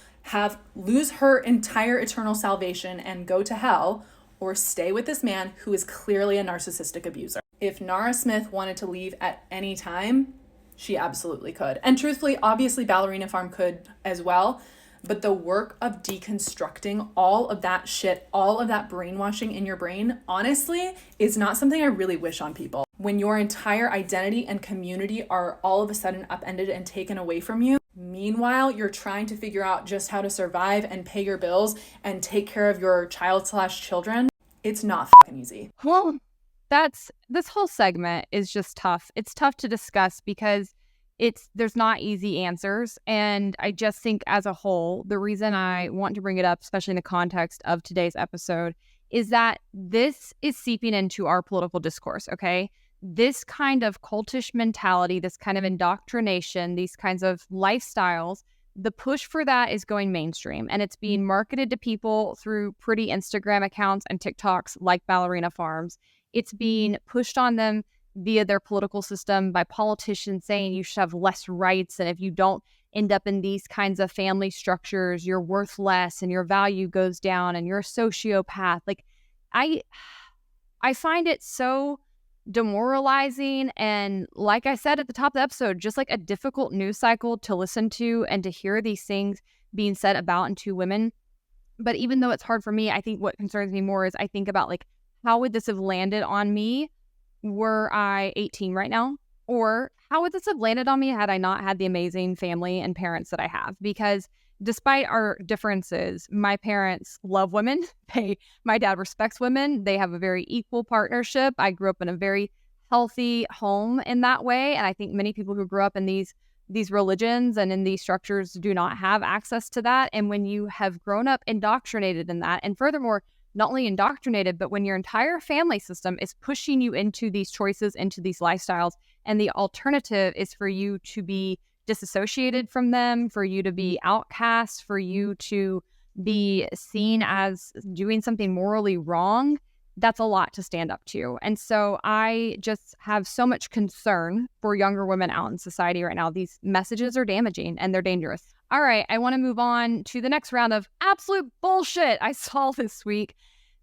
lose her entire eternal salvation and go to hell, or stay with this man who is clearly a narcissistic abuser. If Nara Smith wanted to leave at any time, she absolutely could. And truthfully, obviously Ballerina Farm could as well, but the work of deconstructing all of that shit, all of that brainwashing in your brain, honestly, is not something I really wish on people. When your entire identity and community are all of a sudden upended and taken away from you, meanwhile, you're trying to figure out just how to survive and pay your bills and take care of your child/children, it's not fucking easy. Well, this whole segment is just tough. It's tough to discuss because there's not easy answers. And I just think as a whole, the reason I want to bring it up, especially in the context of today's episode, is that this is seeping into our political discourse, okay? This kind of cultish mentality, this kind of indoctrination, these kinds of lifestyles, the push for that is going mainstream, and it's being marketed to people through pretty Instagram accounts and TikToks like Ballerina Farms. It's being pushed on them via their political system by politicians saying you should have less rights, and if you don't end up in these kinds of family structures, you're worth less and your value goes down and you're a sociopath. Like, I find it so demoralizing, and like I said at the top of the episode, just like a difficult news cycle to listen to and to hear these things being said about and to women. But even though it's hard for me, I think what concerns me more is I think about, like, how would this have landed on me were I 18 right now? Or how would this have landed on me had I not had the amazing family and parents that I have? Because despite our differences, my parents love women. My dad respects women. They have a very equal partnership. I grew up in a very healthy home in that way. And I think many people who grew up in these religions and in these structures do not have access to that. And when you have grown up indoctrinated in that, and furthermore, not only indoctrinated, but when your entire family system is pushing you into these choices, into these lifestyles, and the alternative is for you to be disassociated from them, for you to be outcast, for you to be seen as doing something morally wrong, that's a lot to stand up to. And so I just have so much concern for younger women out in society right now. These messages are damaging and they're dangerous. All right, I want to move on to the next round of absolute bullshit I saw this week.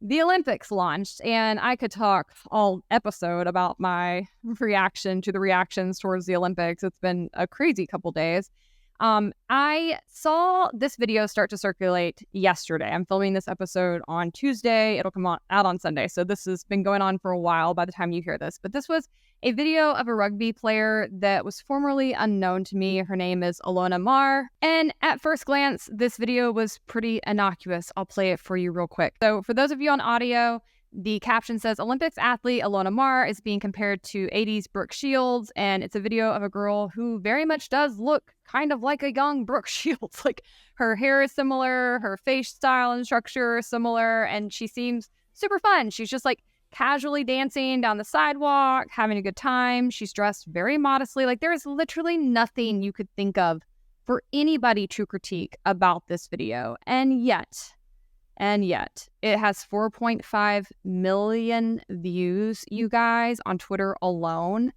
The Olympics launched, and I could talk all episode about my reaction to the reactions towards the Olympics. It's been a crazy couple days. I saw this video start to circulate yesterday. I'm filming this episode on Tuesday. It'll come out on Sunday. So this has been going on for a while by the time you hear this. But this was a video of a rugby player that was formerly unknown to me. Her name is Ilona Maher. And at first glance, this video was pretty innocuous. I'll play it for you real quick. So for those of you on audio, the caption says, Olympics athlete Ilona Maher is being compared to 80s Brooke Shields, and it's a video of a girl who very much does look kind of like a young Brooke Shields. Like, her hair is similar, her face style and structure is similar, and she seems super fun. She's just like casually dancing down the sidewalk, having a good time. She's dressed very modestly. Like, there is literally nothing you could think of for anybody to critique about this video. And yet, it has 4.5 million views, you guys, on Twitter alone.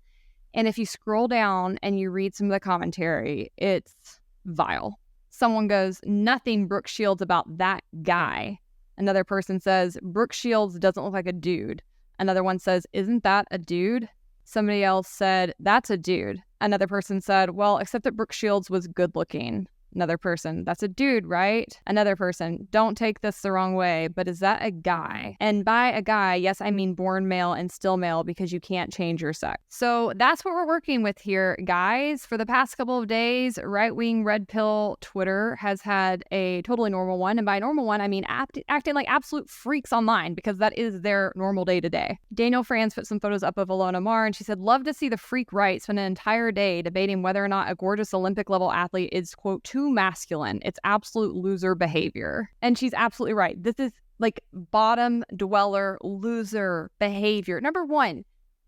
And if you scroll down and you read some of the commentary, it's vile. Someone goes, nothing Brooke Shields about that guy. Another person says, Brooke Shields doesn't look like a dude. Another one says, isn't that a dude? Somebody else said, that's a dude. Another person said, well, except that Brooke Shields was good looking. Another person, that's a dude, right? Another person, don't take this the wrong way, but is that a guy? And by a guy, yes, I mean born male and still male, because you can't change your sex. So that's what we're working with here, guys. For the past couple of days, right-wing red pill Twitter has had a totally normal one. And by normal one, I mean acting like absolute freaks online, because that is their normal day to day. Daniel Franz put some photos up of Ilona Maher, and she said, love to see the freak right spend an entire day debating whether or not a gorgeous Olympic level athlete is, quote, too masculine. It's absolute loser behavior. And she's absolutely right. This is like bottom dweller loser behavior. Number one,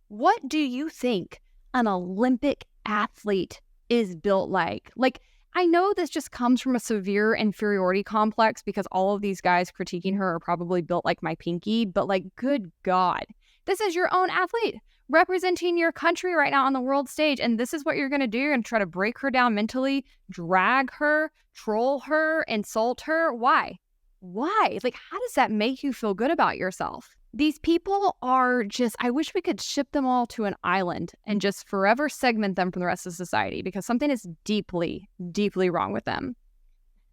what do you think an Olympic athlete is built like? Like, I know this just comes from a severe inferiority complex because all of these guys critiquing her are probably built like my pinky, but like, good God, this is your own athlete representing your country right now on the world stage. And this is what you're going to do. You're going to try to break her down mentally, drag her, troll her, insult her. Why? Like, how does that make you feel good about yourself? These people are just, I wish we could ship them all to an island and just forever segment them from the rest of society, because something is deeply, deeply wrong with them.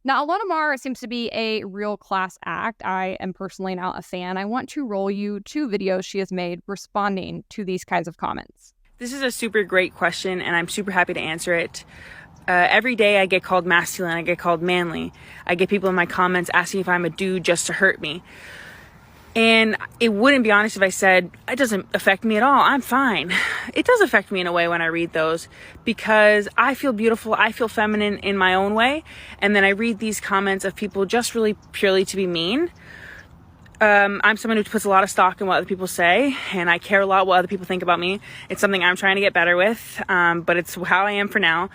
Now, Ilona Maher seems to be a real class act. I am personally now a fan. I want to roll you 2 videos she has made responding to these kinds of comments. This is a super great question, and I'm super happy to answer it. Every day I get called masculine, I get called manly. I get people in my comments asking if I'm a dude just to hurt me. And it wouldn't be honest if I said, it doesn't affect me at all, I'm fine. It does affect me in a way when I read those, because I feel beautiful, I feel feminine in my own way. And then I read these comments of people just really purely to be mean. I'm someone who puts a lot of stock in what other people say, and I care a lot what other people think about me. It's something I'm trying to get better with, but it's how I am for now.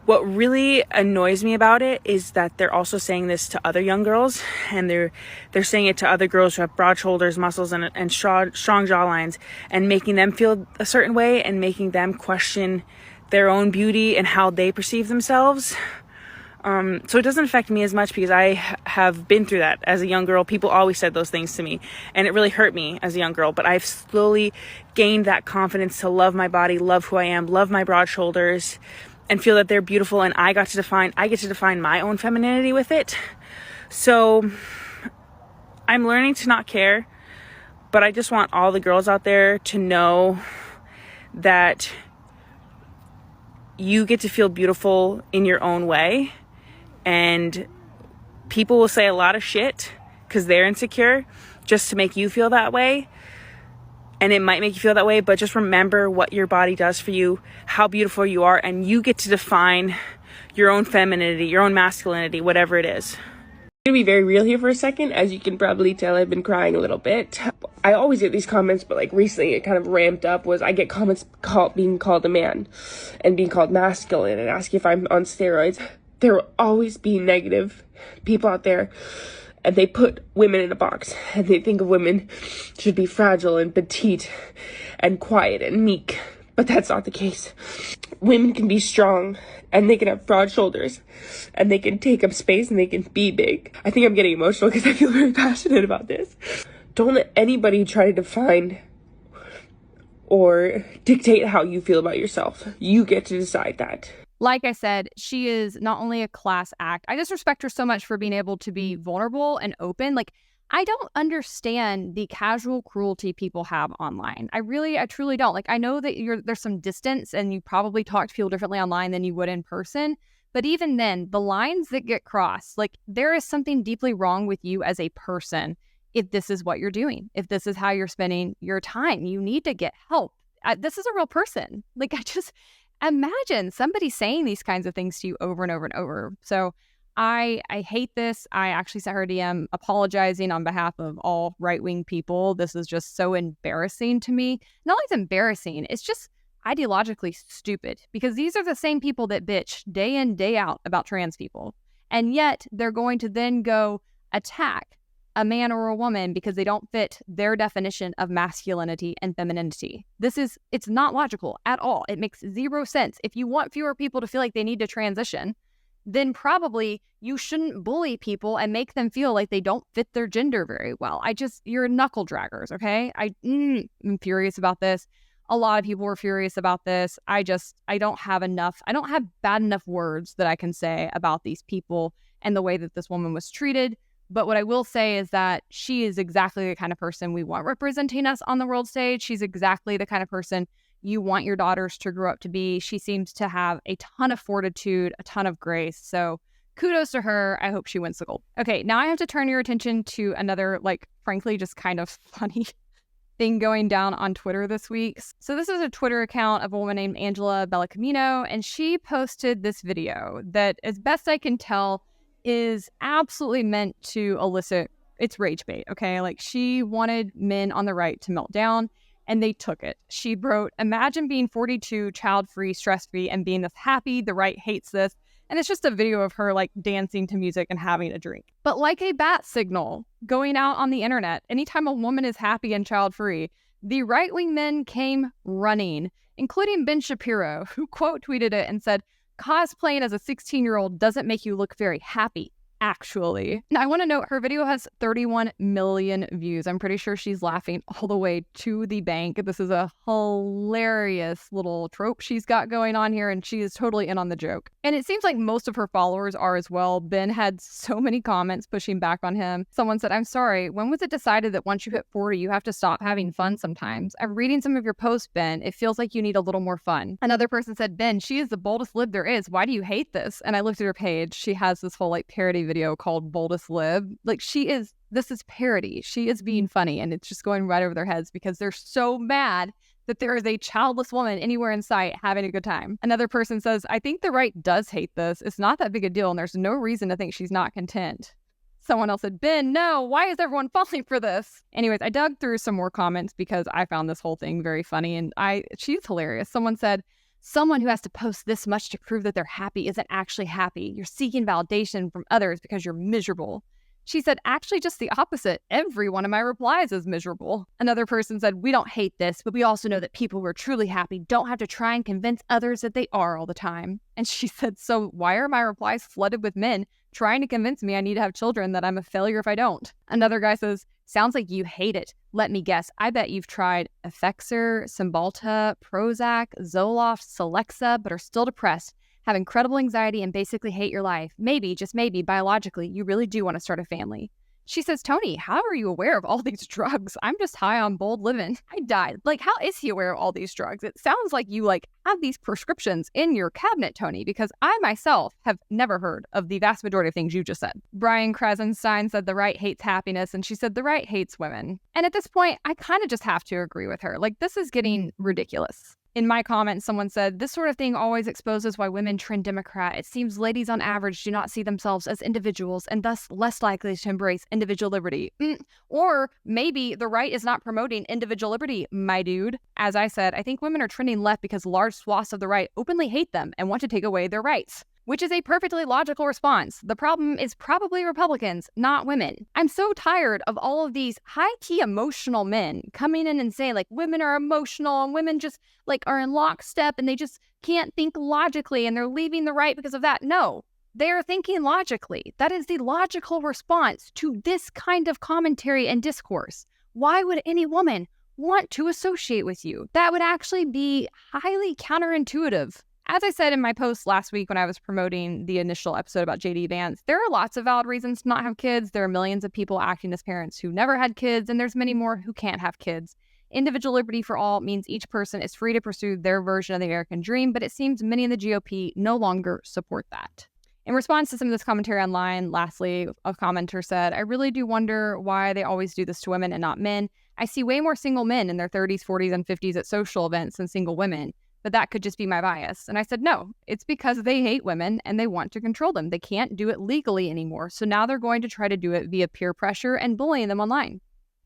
What really annoys me about it is that they're also saying this to other young girls, and they're saying it to other girls who have broad shoulders, muscles, and strong jawlines, and making them feel a certain way and making them question their own beauty and how they perceive themselves. So it doesn't affect me as much because I have been through that as a young girl. People always said those things to me, and it really hurt me as a young girl. But I've slowly gained that confidence to love my body, love who I am, love my broad shoulders, and feel that they're beautiful. And I get to define my own femininity with it. So I'm learning to not care, but I just want all the girls out there to know that you get to feel beautiful in your own way. And people will say a lot of shit because they're insecure just to make you feel that way. And it might make you feel that way, but just remember what your body does for you, how beautiful you are, and you get to define your own femininity, your own masculinity, whatever it is. I'm gonna be very real here for a second. As you can probably tell, I've been crying a little bit. I always get these comments, but like recently it kind of ramped up. I get comments being called a man and being called masculine and asking if I'm on steroids. There will always be negative people out there, and they put women in a box, and they think of women should be fragile and petite and quiet and meek, but that's not the case. Women can be strong, and they can have broad shoulders, and they can take up space, and they can be big. I think I'm getting emotional because I feel very passionate about this. Don't let anybody try to define or dictate how you feel about yourself. You get to decide that. Like I said, she is not only a class act. I just respect her so much for being able to be vulnerable and open. Like, I don't understand the casual cruelty people have online. I truly don't. Like, I know that there's some distance and you probably talk to people differently online than you would in person. But even then, the lines that get crossed, like, there is something deeply wrong with you as a person if this is what you're doing, if this is how you're spending your time. You need to get help. This is a real person. Like, I just imagine somebody saying these kinds of things to you over and over and over. So I hate this. I actually sent her a DM apologizing on behalf of all right-wing people. This is just so embarrassing to me. Not only is it embarrassing, it's just ideologically stupid, because these are the same people that bitch day in, day out about trans people. And yet they're going to then go attack a man or a woman because they don't fit their definition of masculinity and femininity. It's not logical at all. It makes zero sense. If you want fewer people to feel like they need to transition, then probably you shouldn't bully people and make them feel like they don't fit their gender very well. You're knuckle draggers, okay? I'm furious about this. A lot of people were furious about this. I don't have bad enough words that I can say about these people and the way that this woman was treated. But what I will say is that she is exactly the kind of person we want representing us on the world stage. She's exactly the kind of person you want your daughters to grow up to be. She seems to have a ton of fortitude, a ton of grace. So kudos to her. I hope she wins the gold. Okay, now I have to turn your attention to another, frankly, just kind of funny thing going down on Twitter this week. So this is a Twitter account of a woman named Angela Bellacamino, and she posted this video that, as best I can tell, is absolutely meant to elicit its rage bait, okay? She wanted men on the right to melt down, and they took it. She wrote, "Imagine being 42, child-free, stress-free, and being this happy. The right hates this." And it's just a video of her dancing to music and having a drink. But like a bat signal going out on the internet, anytime a woman is happy and child-free, the right-wing men came running, including Ben Shapiro, who quote tweeted it and said, "Cosplaying as a 16-year-old doesn't make you look very happy, actually." Now, I want to note her video has 31 million views. I'm pretty sure she's laughing all the way to the bank. This is a hilarious little trope she's got going on here, and she is totally in on the joke. And it seems like most of her followers are as well. Ben had so many comments pushing back on him. Someone said, "I'm sorry, when was it decided that once you hit 40, you have to stop having fun sometimes? I'm reading some of your posts, Ben. It feels like you need a little more fun." Another person said, "Ben, she is the boldest lib there is. Why do you hate this?" And I looked at her page. She has this whole parody video called Boldest Lib. This is parody. She is being funny, and it's just going right over their heads because they're so mad that there is a childless woman anywhere in sight having a good time. Another person says, "I think the right does hate this. It's not that big a deal, and there's no reason to think she's not content." Someone else said, "Ben, no, why is everyone falling for this?" Anyways, I dug through some more comments because I found this whole thing very funny, and she's hilarious. Someone said, "Someone who has to post this much to prove that they're happy isn't actually happy. You're seeking validation from others because you're miserable." She said, "Actually, just the opposite. Every one of my replies is miserable." Another person said, "We don't hate this, but we also know that people who are truly happy don't have to try and convince others that they are all the time." And she said, "So why are my replies flooded with men trying to convince me I need to have children, that I'm a failure if I don't?" Another guy says, "Sounds like you hate it. Let me guess. I bet you've tried Effexor, Cymbalta, Prozac, Zoloft, Celexa, but are still depressed, have incredible anxiety, and basically hate your life. Maybe, just maybe, biologically, you really do want to start a family." She says, "Tony, how are you aware of all these drugs? I'm just high on bold living. I died." How is he aware of all these drugs? It sounds like you have these prescriptions in your cabinet, Tony, because I myself have never heard of the vast majority of things you just said. Brian Krasenstein said the right hates happiness, and she said the right hates women. And at this point, I kind of just have to agree with her. This is getting ridiculous. In my comments, someone said, "This sort of thing always exposes why women trend Democrat. It seems ladies on average do not see themselves as individuals and thus less likely to embrace individual liberty." Or maybe the right is not promoting individual liberty, my dude. As I said, I think women are trending left because large swaths of the right openly hate them and want to take away their rights, which is a perfectly logical response. The problem is probably Republicans, not women. I'm so tired of all of these high-key emotional men coming in and saying, women are emotional and women just, are in lockstep and they just can't think logically and they're leaving the right because of that. No, they're thinking logically. That is the logical response to this kind of commentary and discourse. Why would any woman want to associate with you? That would actually be highly counterintuitive. As I said in my post last week when I was promoting the initial episode about JD Vance, there are lots of valid reasons to not have kids. There are millions of people acting as parents who never had kids, and there's many more who can't have kids. Individual liberty for all means each person is free to pursue their version of the American dream, but it seems many in the GOP no longer support that. In response to some of this commentary online, lastly, a commenter said, "I really do wonder why they always do this to women and not men. I see way more single men in their 30s, 40s, and 50s at social events than single women. But that could just be my bias." And I said, no, it's because they hate women and they want to control them. They can't do it legally anymore. So now they're going to try to do it via peer pressure and bullying them online.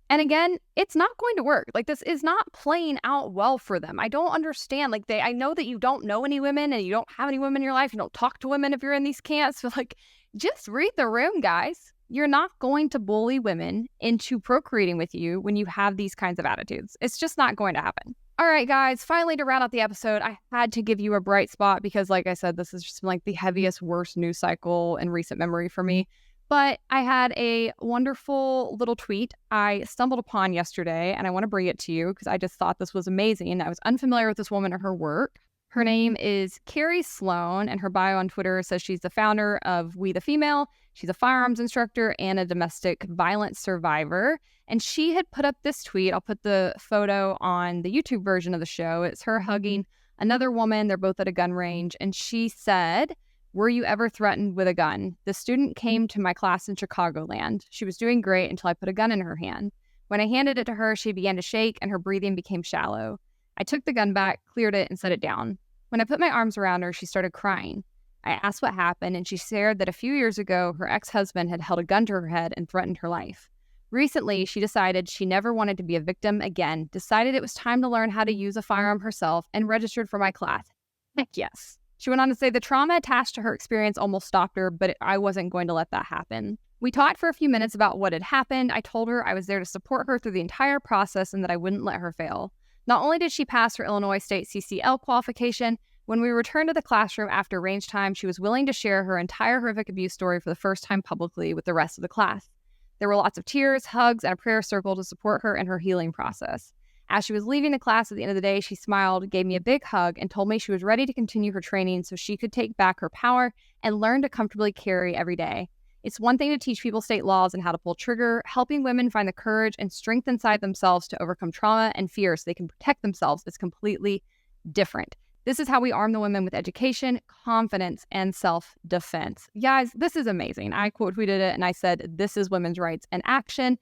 And again, it's not going to work. This is not playing out well for them. I don't understand. I know that you don't know any women and you don't have any women in your life. You don't talk to women if you're in these camps. But just read the room, guys. You're not going to bully women into procreating with you when you have these kinds of attitudes. It's just not going to happen. All right, guys, finally to round out the episode, I had to give you a bright spot because, like I said, this has just been the heaviest, worst news cycle in recent memory for me. But I had a wonderful little tweet I stumbled upon yesterday, and I want to bring it to you because I just thought this was amazing. I was unfamiliar with this woman or her work. Her name is Carrie Sloan, and her bio on Twitter says she's the founder of We the Female. She's a firearms instructor and a domestic violence survivor. And she had put up this tweet. I'll put the photo on the YouTube version of the show. It's her hugging another woman. They're both at a gun range. And she said, "Were you ever threatened with a gun? The student came to my class in Chicagoland. She was doing great until I put a gun in her hand. When I handed it to her, she began to shake and her breathing became shallow. I took the gun back, cleared it, and set it down. When I put my arms around her, she started crying. I asked what happened, and she shared that a few years ago, her ex-husband had held a gun to her head and threatened her life. Recently, she decided she never wanted to be a victim again, decided it was time to learn how to use a firearm herself, and registered for my class. Heck yes." She went on to say the trauma attached to her experience almost stopped her, but I wasn't going to let that happen. We talked for a few minutes about what had happened. I told her I was there to support her through the entire process and that I wouldn't let her fail. Not only did she pass her Illinois State CCL qualification, when we returned to the classroom after range time, she was willing to share her entire horrific abuse story for the first time publicly with the rest of the class. There were lots of tears, hugs, and a prayer circle to support her in her healing process. As she was leaving the class at the end of the day, she smiled, gave me a big hug, and told me she was ready to continue her training so she could take back her power and learn to comfortably carry every day. It's one thing to teach people state laws and how to pull trigger. Helping women find the courage and strength inside themselves to overcome trauma and fear so they can protect themselves is completely different. This is how we arm the women with education, confidence, and self-defense. Guys, this is amazing. I quote tweeted it and I said, "This is women's rights in action."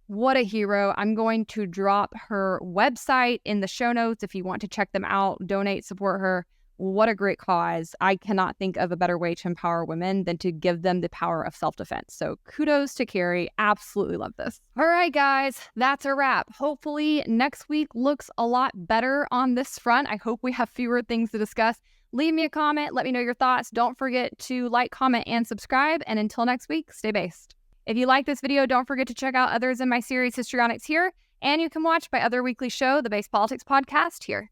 What a hero. I'm going to drop her website in the show notes if you want to check them out, donate, support her. What a great cause. I cannot think of a better way to empower women than to give them the power of self-defense. So kudos to Carrie. Absolutely love this. All right, guys, that's a wrap. Hopefully next week looks a lot better on this front. I hope we have fewer things to discuss. Leave me a comment. Let me know your thoughts. Don't forget to like, comment, and subscribe. And until next week, stay based. If you like this video, don't forget to check out others in my series Histrionics here. And you can watch my other weekly show, the Base Politics Podcast, here.